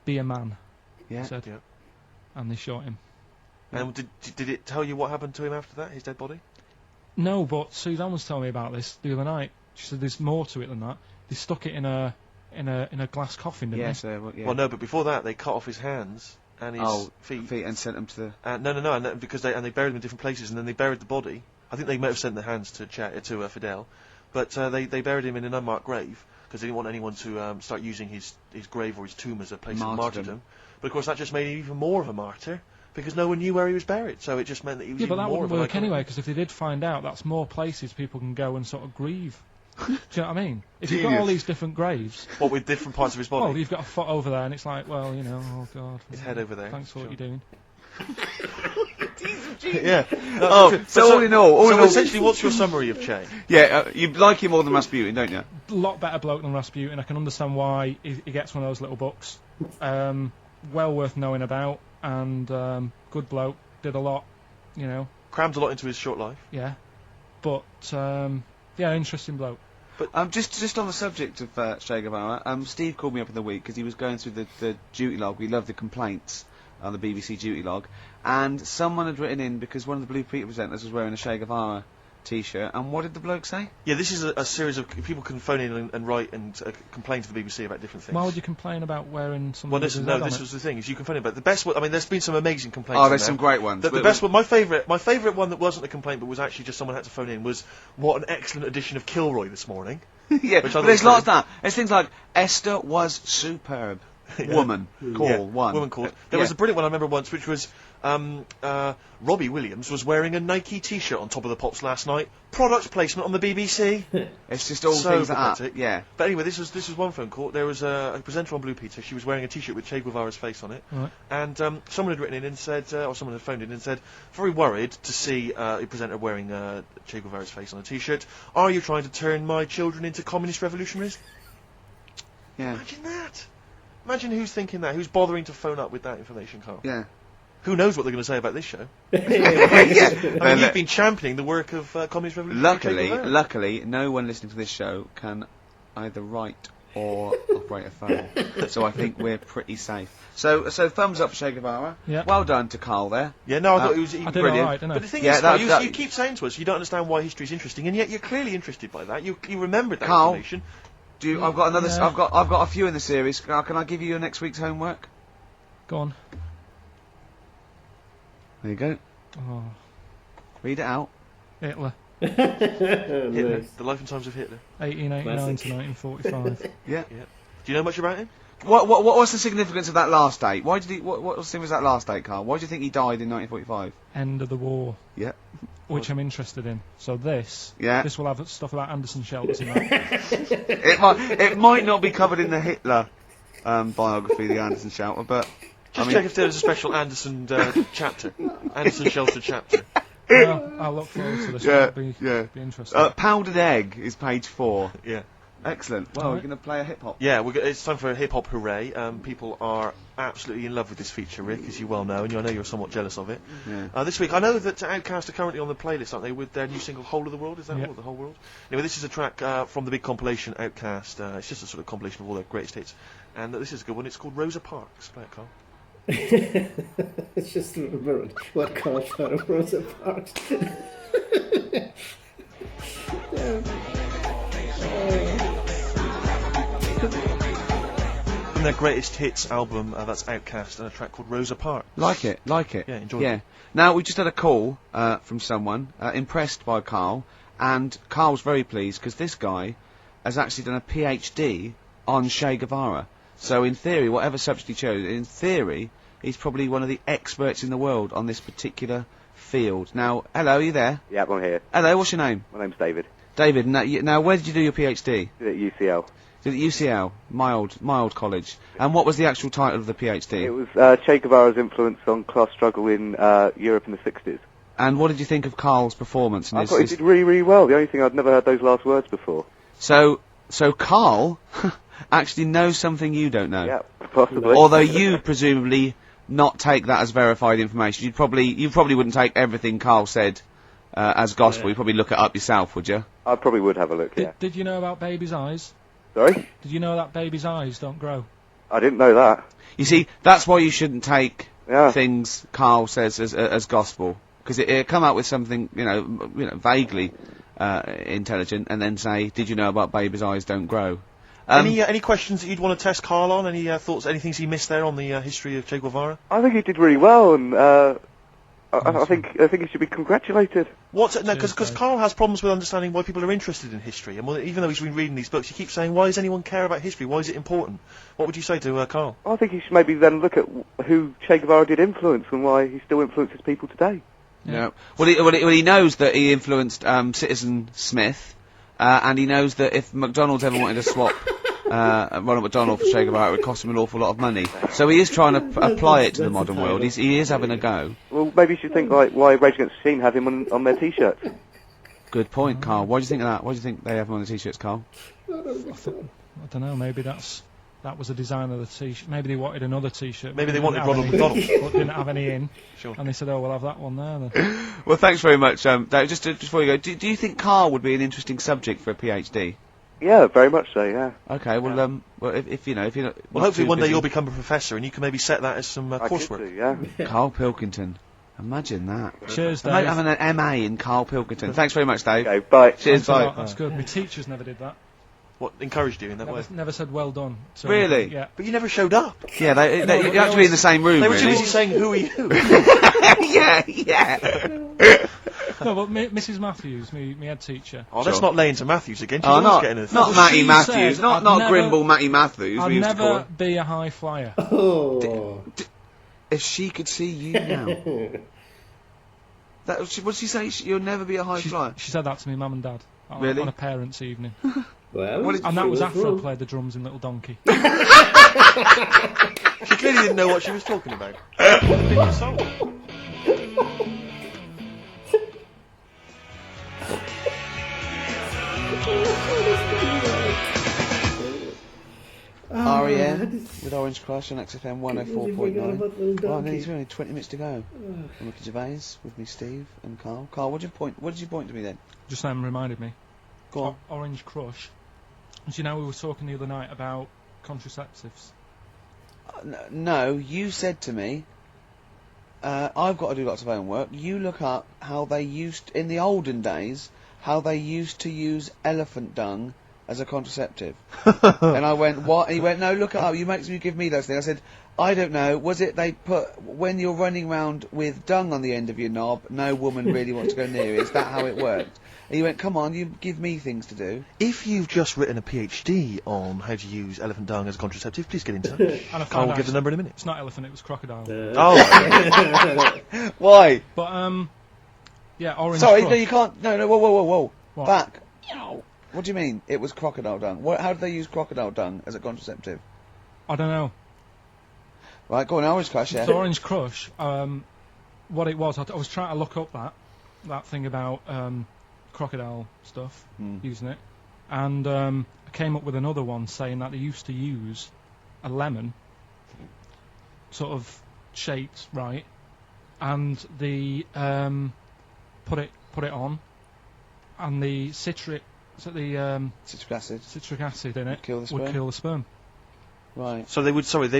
Be a man." Yeah. He said, Yeah. and they shot him. And did it tell you what happened to him after that? His dead body? No, but Suzanne was telling me about this the other night. She said there's more to it than that. They stuck it in a glass coffin, didn't Yes. they? Yeah. Well, no, but before that, they cut off his hands and his feet and sent them to the. No, and because they buried him in different places, and then they buried the body. I think they might have sent the hands to Fidel, but they buried him in an unmarked grave because they didn't want anyone to start using his grave or his tomb as a place of martyrdom. But of course, that just made him even more of a martyr because no one knew where he was buried. So it just meant that he was even but that more wouldn't of an work icon. anyway, because if they did find out, that's more places people can go and sort of grieve. Do you know what I mean? If you've got all these different graves, What with different parts of his body? well, you've got a foot over there, and it's like, well, you know, oh god, His head over there. thanks for what you're doing. Yeah. So all in all, essentially, what's your summary of Che? Yeah, you like him more than Rasputin, don't you? A lot better bloke than Rasputin. I can understand why he gets one of those little books. Well worth knowing about, and good bloke. Did a lot, you know. Crammed a lot into his short life. Yeah, but yeah, interesting bloke. But just on the subject of Che Guevara, Steve called me up in the week because he was going through the duty log. We love the complaints on the BBC duty log, and someone had written in because one of the Blue Peter presenters was wearing a Che Guevara T-shirt, and what did the bloke say? Yeah, this is a series of people can phone in and write and complain to the BBC about different things. Why would you complain about wearing something? Well, this was the thing. Is you complain about the best one. I mean, there's been some amazing complaints. Oh, there's some great ones. The best one, my favourite one that wasn't a complaint but was actually just someone had to phone in was what an excellent edition of Kilroy this morning. Yeah, Which but I there's thought lots of that. There's things like Esther was superb. Woman call one. Woman called. There was a brilliant one I remember once, which was Robbie Williams was wearing a Nike T-shirt on Top of the Pops last night. Product placement on the BBC. It's just all So things like pathetic. that. Yeah. But anyway, this was one phone call. There was a presenter on Blue Peter. She was wearing a T-shirt with Che Guevara's face on it, Right. and someone had written in and said, or someone had phoned in and said, very worried to see a presenter wearing Che Guevara's face on a T-shirt. Are you trying to turn my children into communist revolutionaries? Yeah. Imagine that. Imagine who's thinking that. Who's bothering to phone up with that information, Carl? Yeah. Who knows what they're going to say about this show? yeah. I mean, you've been championing the work of communist revolution. Luckily, no one listening to this show can either write or operate a phone. So I think we're pretty safe. So thumbs up, Che Guevara. Yeah. Well done to Carl there. Yeah, no, I thought it was I did brilliant. all right, didn't I? But the thing Yeah, is, Carl, that- you keep saying to us you don't understand why history's interesting, and yet you're clearly interested by that. You remembered that Carl. information. I've got another. Yeah. I've got a few in the series. Can I give you your next week's homework? Go on. There you go. Oh, Read it out. Hitler. Hitler, the life and times of Hitler. 1889 to 1945. Yeah. Do you know much about him? What's the significance of that last date? Why did he? What was the significance of that last date, Karl? Why do you think he died in 1945? End of the war. Yeah. Which I'm interested in. So this Yeah. will have stuff about Anderson shelters in it. It might not be covered in the Hitler biography, the Anderson shelter, but Just check if there's a special Anderson chapter. Anderson shelter chapter. Well, I'll look forward to this. Yeah, It'll be interesting. Powdered egg is page 4. Yeah. Excellent. Well, we're going to play a hip hop. Yeah, it's time for a hip hop hooray. People are absolutely in love with this feature, Rick, as you well know, and I know you're somewhat jealous of it. Yeah. This week, I know that Outkast are currently on the playlist, aren't they, with their new single "Whole of the World"? Is that all? The whole world? Anyway, this is a track from the big compilation Outkast. It's just a sort of compilation of all their greatest hits, and this is a good one. It's called Rosa Parks. Play it, Karl. It's just remembered what Karl thought of Rosa Parks. From their greatest hits album, that's Outkast, and a track called Rosa Parks. Like it. Yeah, enjoy it. Now, we just had a call from someone impressed by Karl, and Karl's very pleased because this guy has actually done a PhD on Che Guevara. So, in theory, whatever subject he chose, in theory, he's probably one of the experts in the world on this particular field. Now, hello, are you there? Yeah, I'm here. Hello, what's your name? My name's David. David, now where did you do your PhD? Did it at UCL. Did it at UCL, mild college. And what was the actual title of the PhD? It was Che Guevara's influence on class struggle in Europe in the 60s. And what did you think of Karl's performance? I thought he did really, really well. The only thing I'd never heard those last words before. So Karl actually knows something you don't know. Yeah, possibly. Although you presumably not take that as verified information. You probably wouldn't take everything Karl said as gospel. You'd probably look it up yourself, would you? I probably would have a look, yeah. Did you know about babies' eyes? Sorry? Did you know that babies' eyes don't grow? I didn't know that. You see, that's why you shouldn't take Yeah. things Karl says as gospel, because it come out with something vaguely intelligent, and then say, "Did you know about babies' eyes don't grow?" Any questions that you'd want to test Karl on? Any thoughts? Any things he missed there on the history of Che Guevara? I think he did really well, and I think he should be congratulated. Because Karl has problems with understanding why people are interested in history, and even though he's been reading these books, he keeps saying, "Why does anyone care about history? Why is it important?" What would you say to Karl? I think he should maybe then look at who Che Guevara did influence and why he still influences people today. Yeah. Well, he knows that he influenced Citizen Smith, and he knows that if McDonald's ever wanted to swap Ronald McDonald for Che Guevara, it would cost him an awful lot of money. So he is trying to apply it to the modern world. He is having a go. Well, maybe you should think like why Rage Against the Machine have him on their T-shirts. Good point, Karl. Why do you think of that? Why do you think they have him on the T-shirts, Karl? I don't know. Maybe that was the design of the T-shirt. Maybe they wanted another T-shirt. Maybe they wanted Ronald McDonald, but didn't have any in. Sure. And they said, "Oh, we'll have that one there." Then. Well, thanks very much, Dave. Just before you go, do you think Karl would be an interesting subject for a PhD? Yeah, very much so. Yeah. Okay. Well, if you're not. Well, hopefully one day busy. you'll become a professor, and you can maybe set that as some I coursework. could do, yeah. Karl Pilkington. Imagine that. Cheers, Dave. Imagine having an MA in Karl Pilkington. Thanks very much, Dave. Okay, bye. Cheers, Thanks a bye. lot, That's good. My teachers never did that. What encouraged you in that way? Never said well done. So, Really? Yeah. But you never showed up. Yeah, you're actually in the same room, They were too really. busy saying, "Who are you?" yeah. No, but Mrs. Matthews, me head teacher. Oh, let's not lay into Matthews again. She's Oh, always getting a not Matty She Matthews, said not I'd never- Grimble Matty Matthews. I'd we used to call never her. be a high flyer. Oh. If she could see you now. What did she say? You'll never be a high flyer. She said that to me, mum and dad, Really? on a parents' evening. Well, And that was after I played the drums in Little Donkey. She clearly didn't know what she was talking about. What a big song. REM with Orange Crush on XFM 104.9. Little Well, Donkey. there's only 20 minutes to go. I'm Ricky Gervais with me, Steve and Karl. Karl, what did you point to me then? Just reminded me. Go on. Orange Crush. Do you know we were talking the other night about contraceptives? No, you said to me, I've got to do lots of homework. You look up how they used, in the olden days, how they used to use elephant dung as a contraceptive. And I went, what? And he went, no, look it up. You make me give me those things. I said, I don't know. Was it they put when you're running around with dung on the end of your knob? No woman really wants to go near it. Is that how it worked? And you went, come on, you give me things to do. If you've just written a PhD on how to use elephant dung as a contraceptive, please get in touch. And I Carl found will out give the number in a minute. it's not elephant, it was crocodile. Oh, Why? But, yeah, orange Sorry, crush. no, you can't. No, whoa. What? Back. What do you mean? It was crocodile dung. How did they use crocodile dung as a contraceptive? I don't know. Right, go on, Orange Crush, yeah. So Orange Crush, what it was, I was trying to look up that thing about crocodile stuff, using it, and I came up with another one saying that they used to use a lemon, sort of shaped, right, and the put it on, and the citric acid in it would kill the sperm. Right. so they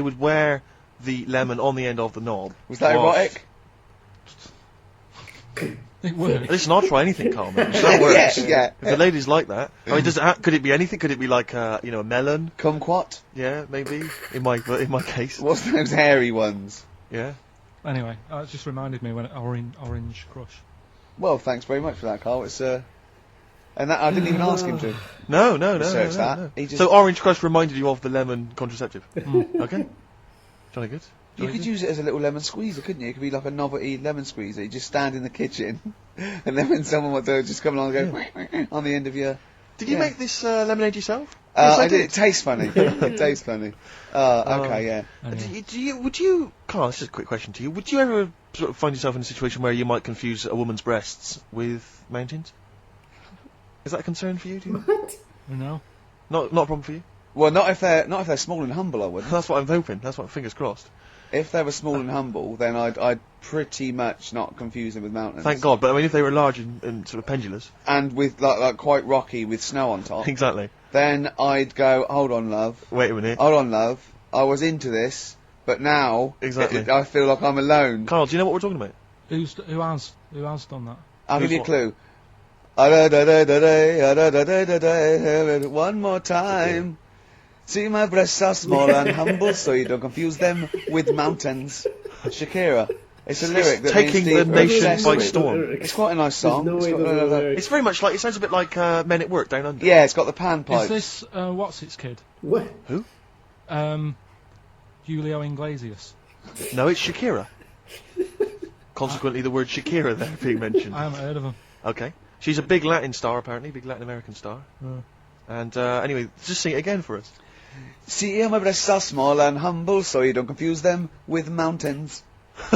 would wear the lemon on the end of the knob. Was that erotic? It worked. Listen, I'll try anything, Carl. Man. That works. Yeah. If the ladies like that, I mean, could it be anything? Could it be like a melon? Kumquat? Yeah, maybe. In my case. What's those hairy ones? Yeah. Anyway, it just reminded me when Orange Crush. Well, thanks very much for that, Carl. It's and that I didn't even ask him to. No. Research that. He just- So Orange Crush reminded you of the lemon contraceptive. Okay. Jolly good. You could use it as a little lemon squeezer, couldn't you? It could be like a novelty lemon squeezer. You just stand in the kitchen, and then when someone wants to just come along and go on the end of your... Did you make this lemonade yourself? I did. It tastes funny. It tastes funny. Okay, yeah. Anyway. Would you, Carl, this is a quick question to you. Would you ever sort of find yourself in a situation where you might confuse a woman's breasts with mountains? Is that a concern for you, do you think? No. Not a problem for you? Well, not if they're small and humble, I wouldn't. That's what I'm hoping. That's what, fingers crossed. If they were small and humble, then I'd pretty much not confuse them with mountains. Thank God, but I mean, if they were large and sort of pendulous. And with like quite rocky with snow on top. Exactly. Then I'd go, hold on, love. Wait a minute. Hold on, love. I was into this, but now Exactly. I feel like I'm alone. Carl, do you know what we're talking about? Who has done that? I'll give you a what? clue. One more time. See, my breasts are small and humble, so you don't confuse them with mountains. Shakira. It's a lyric that taking means the nation obsessed by with. storm. It's quite a nice song. There's It's no way got- those are lyrics. It's very much like, it sounds a bit like Men at Work Down Under. yeah, it's got the panpipes. Is this what's its kid? What? Julio Iglesias. No, it's Shakira. Consequently, the word Shakira there being mentioned. I haven't heard of him. Okay. She's a big Latin star, apparently, big Latin American star. And anyway, just sing it again for us. See, my breasts are small and humble, so you don't confuse them with mountains.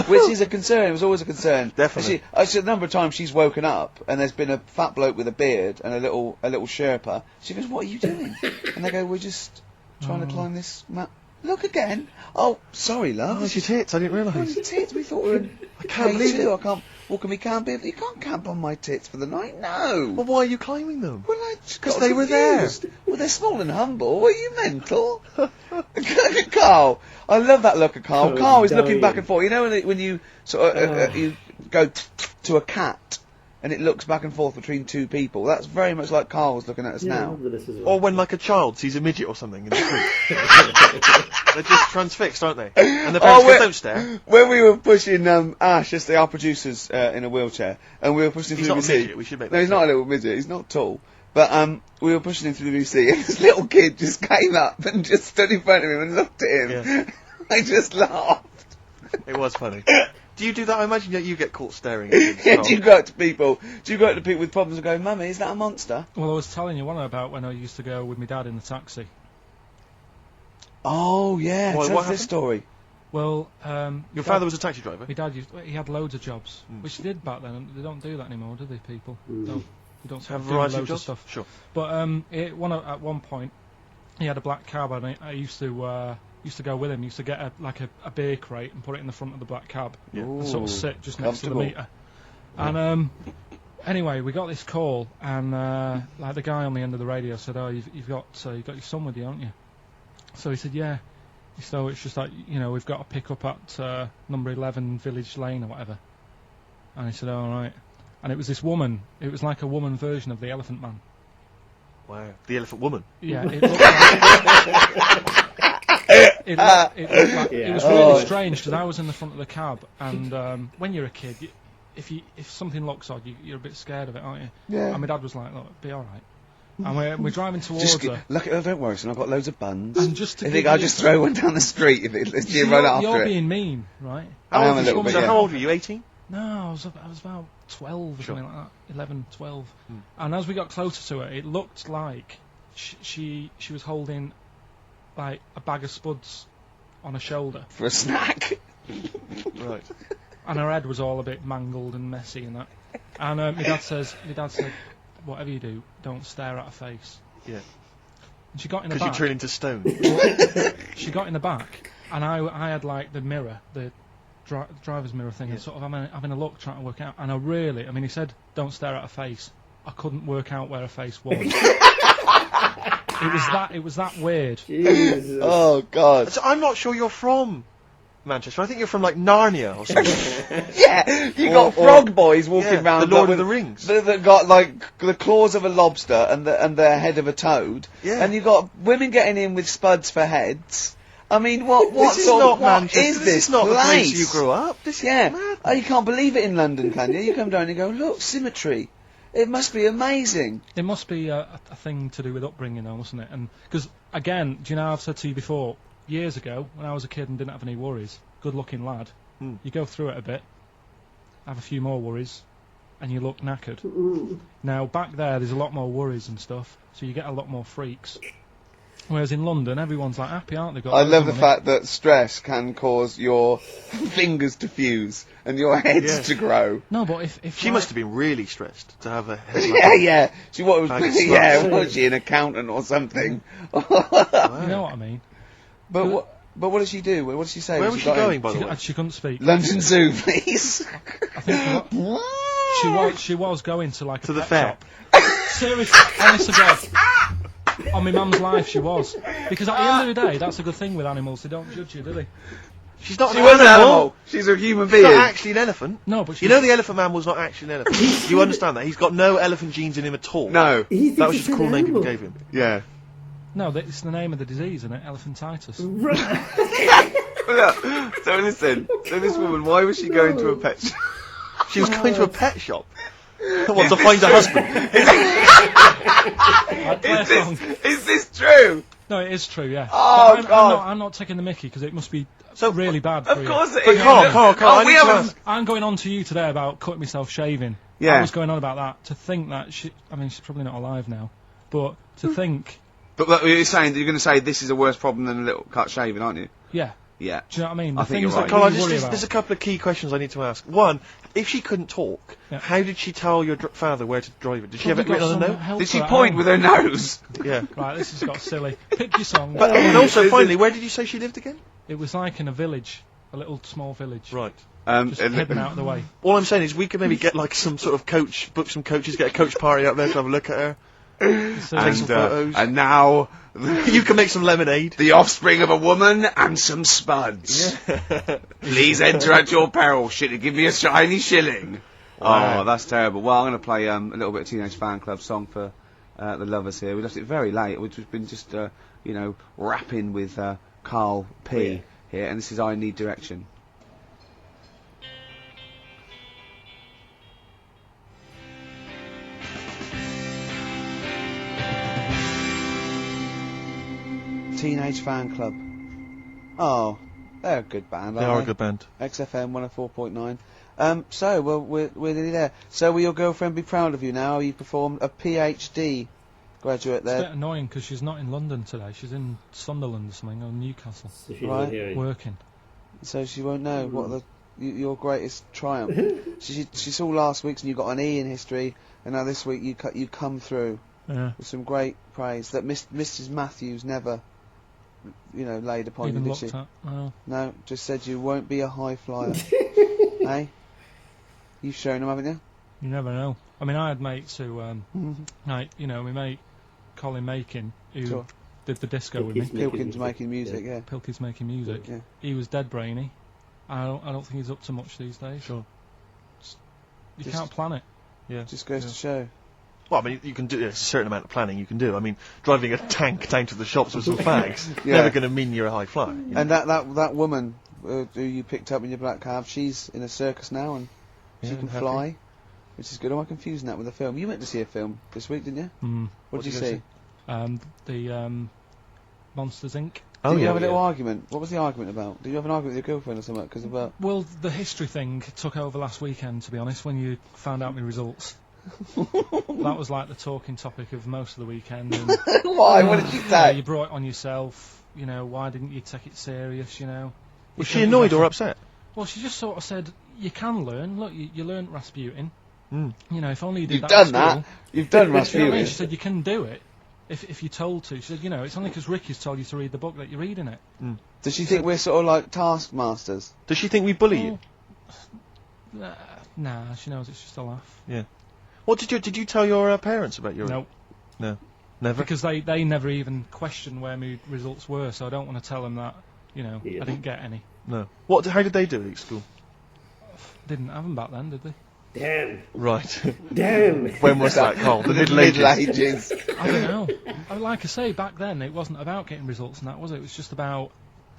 Which is a concern. It was always a concern. Definitely. A number of times she's woken up and there's been a fat bloke with a beard and a little Sherpa. She goes, "What are you doing?" And they go, "We're just trying to climb this mountain." Look again. Oh, sorry, love. Oh, it's your tits, I didn't Oh, realise. your tits. We thought we were in I can't believe it. I can't. Well, can we camp here? You can't camp on my tits for the night. No. Well, why are you climbing them? Well, I just 'Cause got they were there. confused. Well, they're small and humble. What are you mental? Carl, I love that look of Carl. Oh, Carl is looking dying. back and forth. You know when you sort of you go to a cat and it looks back and forth between two people. That's very much like Carl's looking at us Yeah, I now. remember this as well. Or when, like, a child sees a midget or something in the street. They're just transfixed, aren't they? And the parents go, don't stare. When we were pushing Ash, just our producers, in a wheelchair, and we were pushing He's through not the a VC. midget, we should make No, that he's not a little midget. He's not tall. But we were pushing him through the VC, and this little kid just came up and just stood in front of him and looked at him. Yeah. I just laughed. It was funny. Do you do that? I imagine that you get caught staring at kids. Yeah, do you go up to people with problems and go, "Mummy, is that a monster?" Well, I was telling you one about when I used to go with my dad in the taxi. Oh yeah, What tell us happened? this story. Well, Your father was a taxi driver? my dad he had loads of jobs, which he did back then. And they don't do that anymore, do they? People don't. They don't Have a do variety of loads jobs? stuff. Sure. But at one point, he had a black cab, and I used to go with him. He used to get a beer crate and put it in the front of the black cab, Yeah. and sort of sit just next to the Comfortable. meter. And anyway, we got this call, and like the guy on the end of the radio said, "Oh, you've got your son with you, haven't you?" So he said, "Yeah." So it's just like, we've got to pick up at number 11 Village Lane or whatever. And he said, "Oh, all right." And it was this woman. It was like a woman version of the Elephant Man. Wow. The Elephant Woman. Yeah, it looked like It looked like, Yeah. it was really strange because I was in the front of the cab, and when you're a kid, if something looks odd, you're a bit scared of it, aren't you? Yeah. And my dad was like, "Look, it'll be all right." And we're driving towards Just her. look, don't worry, son. I've got loads of buns. And just to I give think I'll you- just throw one down the street if you run after You're it. being mean, right? I am a little bit. So Yeah. how old were you? 18? No, I was about 12 or Sure. something like that, 11, 12. And as we got closer to her, it looked like she was holding like a bag of spuds on her shoulder, For a snack. Right. and her head was all a bit mangled and messy and that. And my dad said, whatever you do, don't stare at her face. Yeah. And she got in the Because you back. turn into stone. She got in the back, and I had like the mirror, the driver's mirror thing, and sort of having a look, trying to work out. And he said, don't stare at her face. I couldn't work out where her face was. It was that weird. Jesus. Oh God. So I'm not sure you're from Manchester. I think you're from like Narnia or something. Yeah, you got frog boys walking around. the Lord with of the Rings. That got like the claws of a lobster and the head of a toad. Yeah. And you got women getting in with spuds for heads. I mean, what This is sort not of what Manchester. is This this is not the place? place you grew up. This Yeah. is mad. Oh, you can't believe it in London, can you? You come down and you go, look, symmetry. It must be amazing. It must be a thing to do with upbringing, though, mustn't it? And because again, do you know I've said to you before, years ago when I was a kid and didn't have any worries, good-looking lad, you go through it a bit, have a few more worries, and you look knackered. Now back there's a lot more worries and stuff, so you get a lot more freaks. Whereas in London, everyone's like happy, aren't they? Got I loads love of the money. fact that stress can cause your fingers to fuse and your heads Yeah. to grow. No, but if She must have been really stressed to have a head like Yeah, that. yeah. She was, Bag of yeah, slugs. was she an accountant or something? you know what I mean. But what did she do? What did she say? Where when was she got in? going, by the way? She couldn't speak. London Zoo, please. I think she was going to like To a the pet fair. shop. Seriously, honest to God. On my mum's life, she was. Because at the end of the day, that's a good thing with animals. They don't judge you, do they? She's not She an was an animal. animal. She's a human She's being. not actually an elephant. No, but You know the elephant man was not actually an elephant. You understand that? He's got no elephant genes in him at all. No. He thinks That was it's just a cool an name people animal. gave him. Yeah. No, it's the name of the disease, isn't it? Elephantitis. Look, so listen. So this woman, why was she going to a pet shop? She was going to a pet shop. What, to find a husband? I'd play a song. Is this true? No, it is true, yeah. Oh, But God. I'm not taking the mickey because it must be So, really bad for Of you. course it But is. Carl, Oh, I we need to haven't- ask. I'm going on to you today about cutting myself shaving. Yeah. I was going on about that. To think that she's probably not alive now, but to think, But you're saying that you're going to say this is a worse problem than a little cut shaving, aren't you? yeah. Yeah. Do you know what I mean? I The think things you're that right. Carl, we worry there's a about. couple of key questions I need to ask. One, if she couldn't talk, Yeah. how did she tell your father where to drive it? Did she have it Probably written got on a some note? help Did for she at point home. with her nose? Yeah. Right, this has got silly. Pick your song. But and also, finally, where did you say she lived again? It was like in a village, a little small village. Right. Just hidden out of the way. All I'm saying is we could maybe get like some sort of coach, book some coaches, get a coach party up there to have a look at her. So Take some photos. And now You can make some lemonade. the offspring of a woman and some spuds. Please enter at your peril. Give me a shiny shilling. Wow. Oh, that's terrible. Well, I'm going to play a little bit of Teenage Fan Club song for the lovers here. We left it very late. We've been just, rapping with Karl P here, and this is I Need Direction. Teenage Fan Club. Oh, they're a good band, They aren't are a good band. XFM 104.9. So, well, we're nearly there. So, will your girlfriend be proud of you now? You performed a PhD graduate It's a bit there. annoying because she's not in London today. She's in Sunderland or something, or Newcastle, So she's Right. not hearing. working. So she won't know what your greatest triumph. she saw last week's and you got an E in history, and now this week you come through Yeah. with some great praise that Mrs. Matthews never, laid upon Even you, looked did she? at. Well, No, just said you won't be a high flyer. Hey? You've shown them, haven't you? you never know. I mean, I had mates who, my mate Colin Makin, who Sure. did the disco with me. Pilkington's making music, yeah. Pilkington's making music. Yeah. He was dead brainy. I don't think he's up to much these days. Sure. You Just- can't plan it. Yeah. Just goes to show. Well, I mean, you can do there's a certain amount of planning you can do. I mean, driving a tank down to the shops with some fags never going to mean you're a high flyer. You know? And that woman who you picked up in your black cab, she's in a circus now and she can fly, which is good. Am I confusing that with a film? You went to see a film this week, didn't you? What did you see? The Monsters Inc. Did you have a little argument? What was the argument about? Did you have an argument with your girlfriend or something? Because about Well, the history thing took over last weekend, to be honest, when you found out my results. That was like the talking topic of most of the weekend. And, why? What did you say? you brought it on yourself. You know, why didn't you take it serious? You know. Was she annoyed or upset? Well, she just sort of said, "You can learn. Look, you learned Rasputin. You know, if only you did You've that." done at that. school." You've done You know what I mean? Rasputin. She said, "You can do it if you're told to." She said, "You know, it's only because Ricky's told you to read the book that you're reading it." Does she think we're sort of like taskmasters? Does she think we bully you? Nah, she knows it's just a laugh. Yeah. What did you tell your parents about your? Nope. No. Never. Because they never even questioned where my results were, so I don't want to tell them that, you know, I didn't get any. No. How did they do it at school? Didn't have them back then, did they? Damn. Right. Damn. When was that, Carl? The Middle Ages. I don't know. Like I say, back then it wasn't about getting results and that, was it? It was just about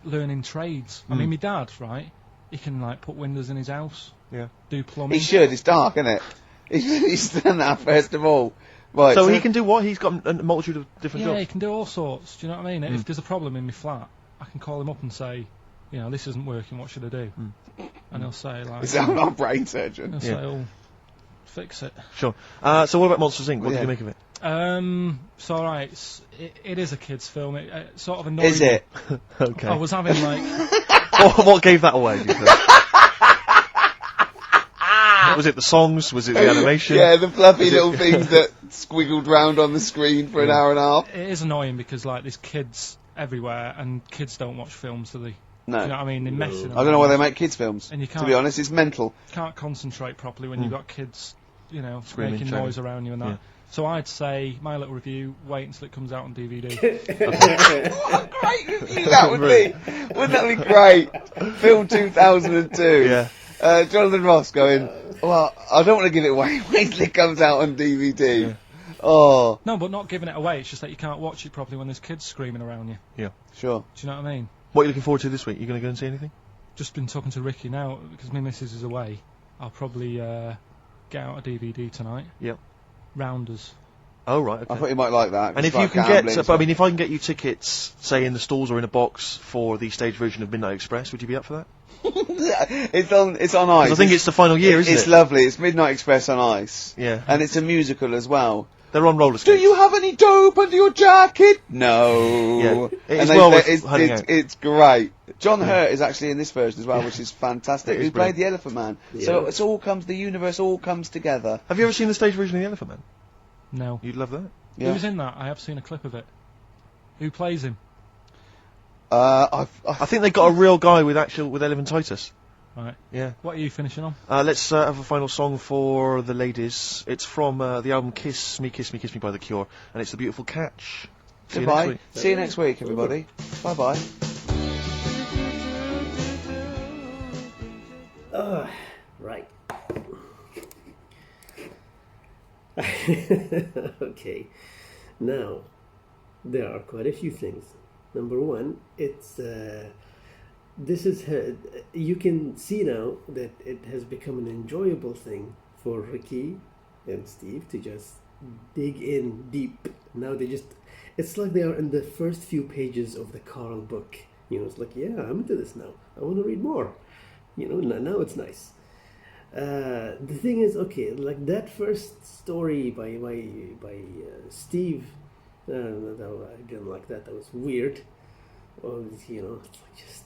learning trades. I mean, my dad, right, he can, like, put windows in his house. Yeah. Do plumbing. He should. It's dark, isn't it? He's done that first of all. Right. So he can do what? He's got a multitude of different Yeah, jobs. he can do all sorts. Do you know what I mean? If there's a problem in my flat, I can call him up and say, you know, this isn't working, what should I do? And he'll say, like... Is that our brain surgeon? He'll say, oh, fix it. Sure. So what about Monsters Inc.? What did you make of it? It's alright. It is a kid's film. It sort of annoyed Is it? me. Okay. I was having, like... what gave that away, do you think? Was it the songs? Was it the animation? Yeah, the fluffy little things that squiggled round on the screen for an hour and a half. It is annoying because, like, there's kids everywhere, and kids don't watch films, do they? No. Do you know what I mean? They're messing I don't know why they make kids films. And you to can't- be honest, it's mental. Can't concentrate properly when you've got kids, you know, Screaming, making shouting. noise around you and that. Yeah. So I'd say, my little review, wait until it comes out on DVD. What a great review that would be! Wouldn't that be great? Film 2002. Yeah. Jonathan Ross going, well, I don't want to give it away. Wait till it comes out on DVD. Yeah. Oh. No, but not giving it away, it's just that you can't watch it properly when there's kids screaming around you. Yeah. Sure. Do you know what I mean? What are you looking forward to this week? You going to go and see anything? Just been talking to Ricky now, because my missus is away. I'll probably get out a DVD tonight. Yep. Rounders. Oh, right, okay. I thought you might like that. And if you can get, I mean, if I can get you tickets, say in the stalls or in a box for the stage version of Midnight Express, would you be up for that? It's on ice. I think it's the final year, isn't it? It's lovely. It's Midnight Express on ice. Yeah. And it's a musical as well. They're on roller Do skates. you have any dope under your jacket? No. Yeah. It is And well worth hunting out. it's great. John Hurt is actually in this version as well, which is fantastic. It is He played brilliant. the Elephant Man. Yeah. So it's all comes, the universe all comes together. Have you ever seen the stage version of The Elephant Man? No. You'd love that. Yeah. Who's in that? I have seen a clip of it. Who plays him? I I think they got a real guy with elephantitis. Right. Yeah. What are you finishing on? Let's have a final song for the ladies. It's from the album Kiss Me, Kiss Me, Kiss Me by The Cure, and it's The Beautiful Catch. See you next Goodbye. week. See you next week, everybody. Bye bye. Right. Okay. Now, there are quite a few things. Number one, it's you can see now that it has become an enjoyable thing for Ricky and Steve to just dig in deep. Now it's like they are in the first few pages of the Karl book. You know, it's like, yeah, I'm into this now. I want to read more. You know, now it's nice. The thing is, okay, like that first story by Steve, I didn't like that. That was weird. Well, you know, it's like just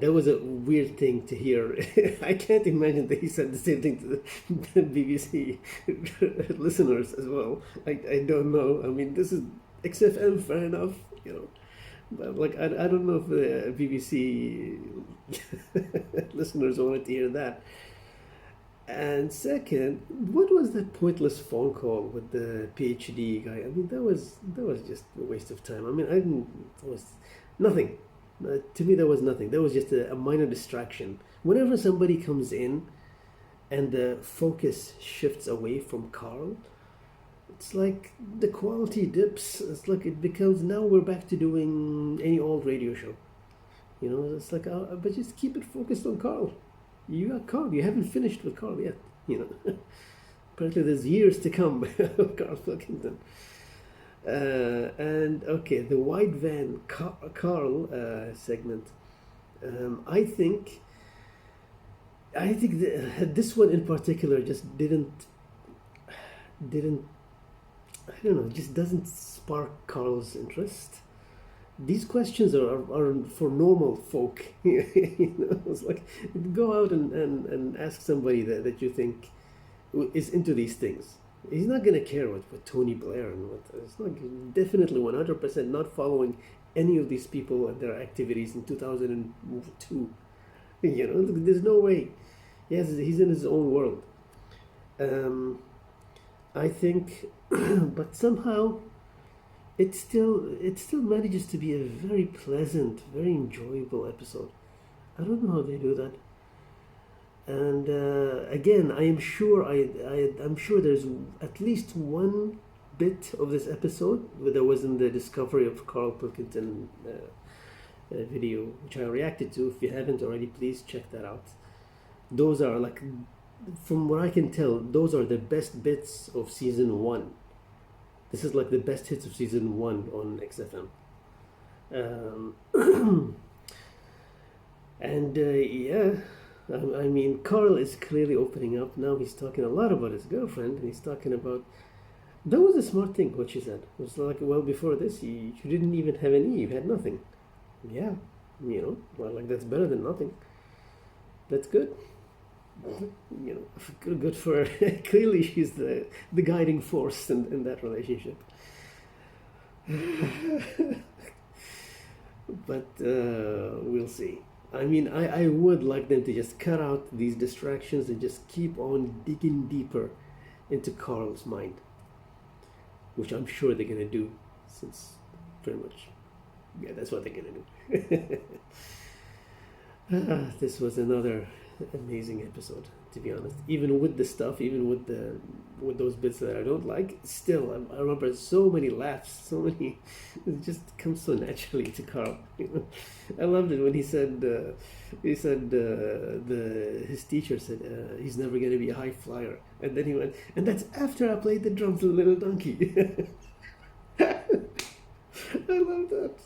that was a weird thing to hear. I can't imagine that he said the same thing to the BBC listeners as well. I don't know. I mean, this is XFM, fair enough, you know. But like, I don't know if the BBC listeners wanted to hear that. And second, what was that pointless phone call with the PhD guy? I mean, that was just a waste of time. I mean, it was nothing. To me, that was nothing. That was just a minor distraction. Whenever somebody comes in and the focus shifts away from Karl it's like the quality dips. It's like it becomes, now we're back to doing any old radio show. You know, it's like, but just keep it focused on Karl. You got Karl. You haven't finished with Karl yet. You know, apparently there's years to come of Karl Pilkington. And okay, the white van Karl segment. I think this one in particular just didn't. I don't know. Just doesn't spark Karl's interest. These questions are for normal folk. You know, it's like, go out and ask somebody that you think is into these things. He's not going to care what Tony Blair and what. It's not definitely 100% not following any of these people and their activities in 2002. You know, there's no way. Yes, he's in his own world. I think, but somehow it still manages to be a very pleasant, very enjoyable episode. I don't know how they do that. And again, I am sure I'm sure there's at least one bit of this episode that was in the discovery of Karl Pilkington video, which I reacted to. If you haven't already, please check that out. Those are like, from what I can tell, those are the best bits of season 1. This is like the best hits of season 1 on XFM. And yeah, I mean, Karl is clearly opening up now. He's talking a lot about his girlfriend, and he's talking about. That was a smart thing what she said. It was like, well, before this, you didn't even have any. You had nothing. Yeah, you know, well, like that's better than nothing. That's good. You know, good for her. Clearly she's the guiding force in that relationship. But we'll see. I mean, I would like them to just cut out these distractions and just keep on digging deeper into Karl's mind, which I'm sure they're gonna do, since pretty much, yeah, that's what they're gonna do. This was another amazing episode, to be honest. Even with the stuff, even with those bits that I don't like, still I remember so many laughs, so many. It just comes so naturally to Karl. You know? I loved it when he said his teacher said he's never going to be a high flyer, and then he went, and that's after I played the drums, little donkey. I love that.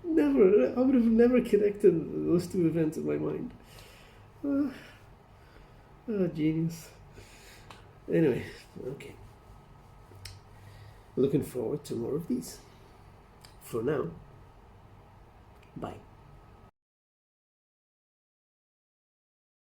I would have never connected those two events in my mind. Oh, genius. Anyway, okay. Looking forward to more of these. For now, bye.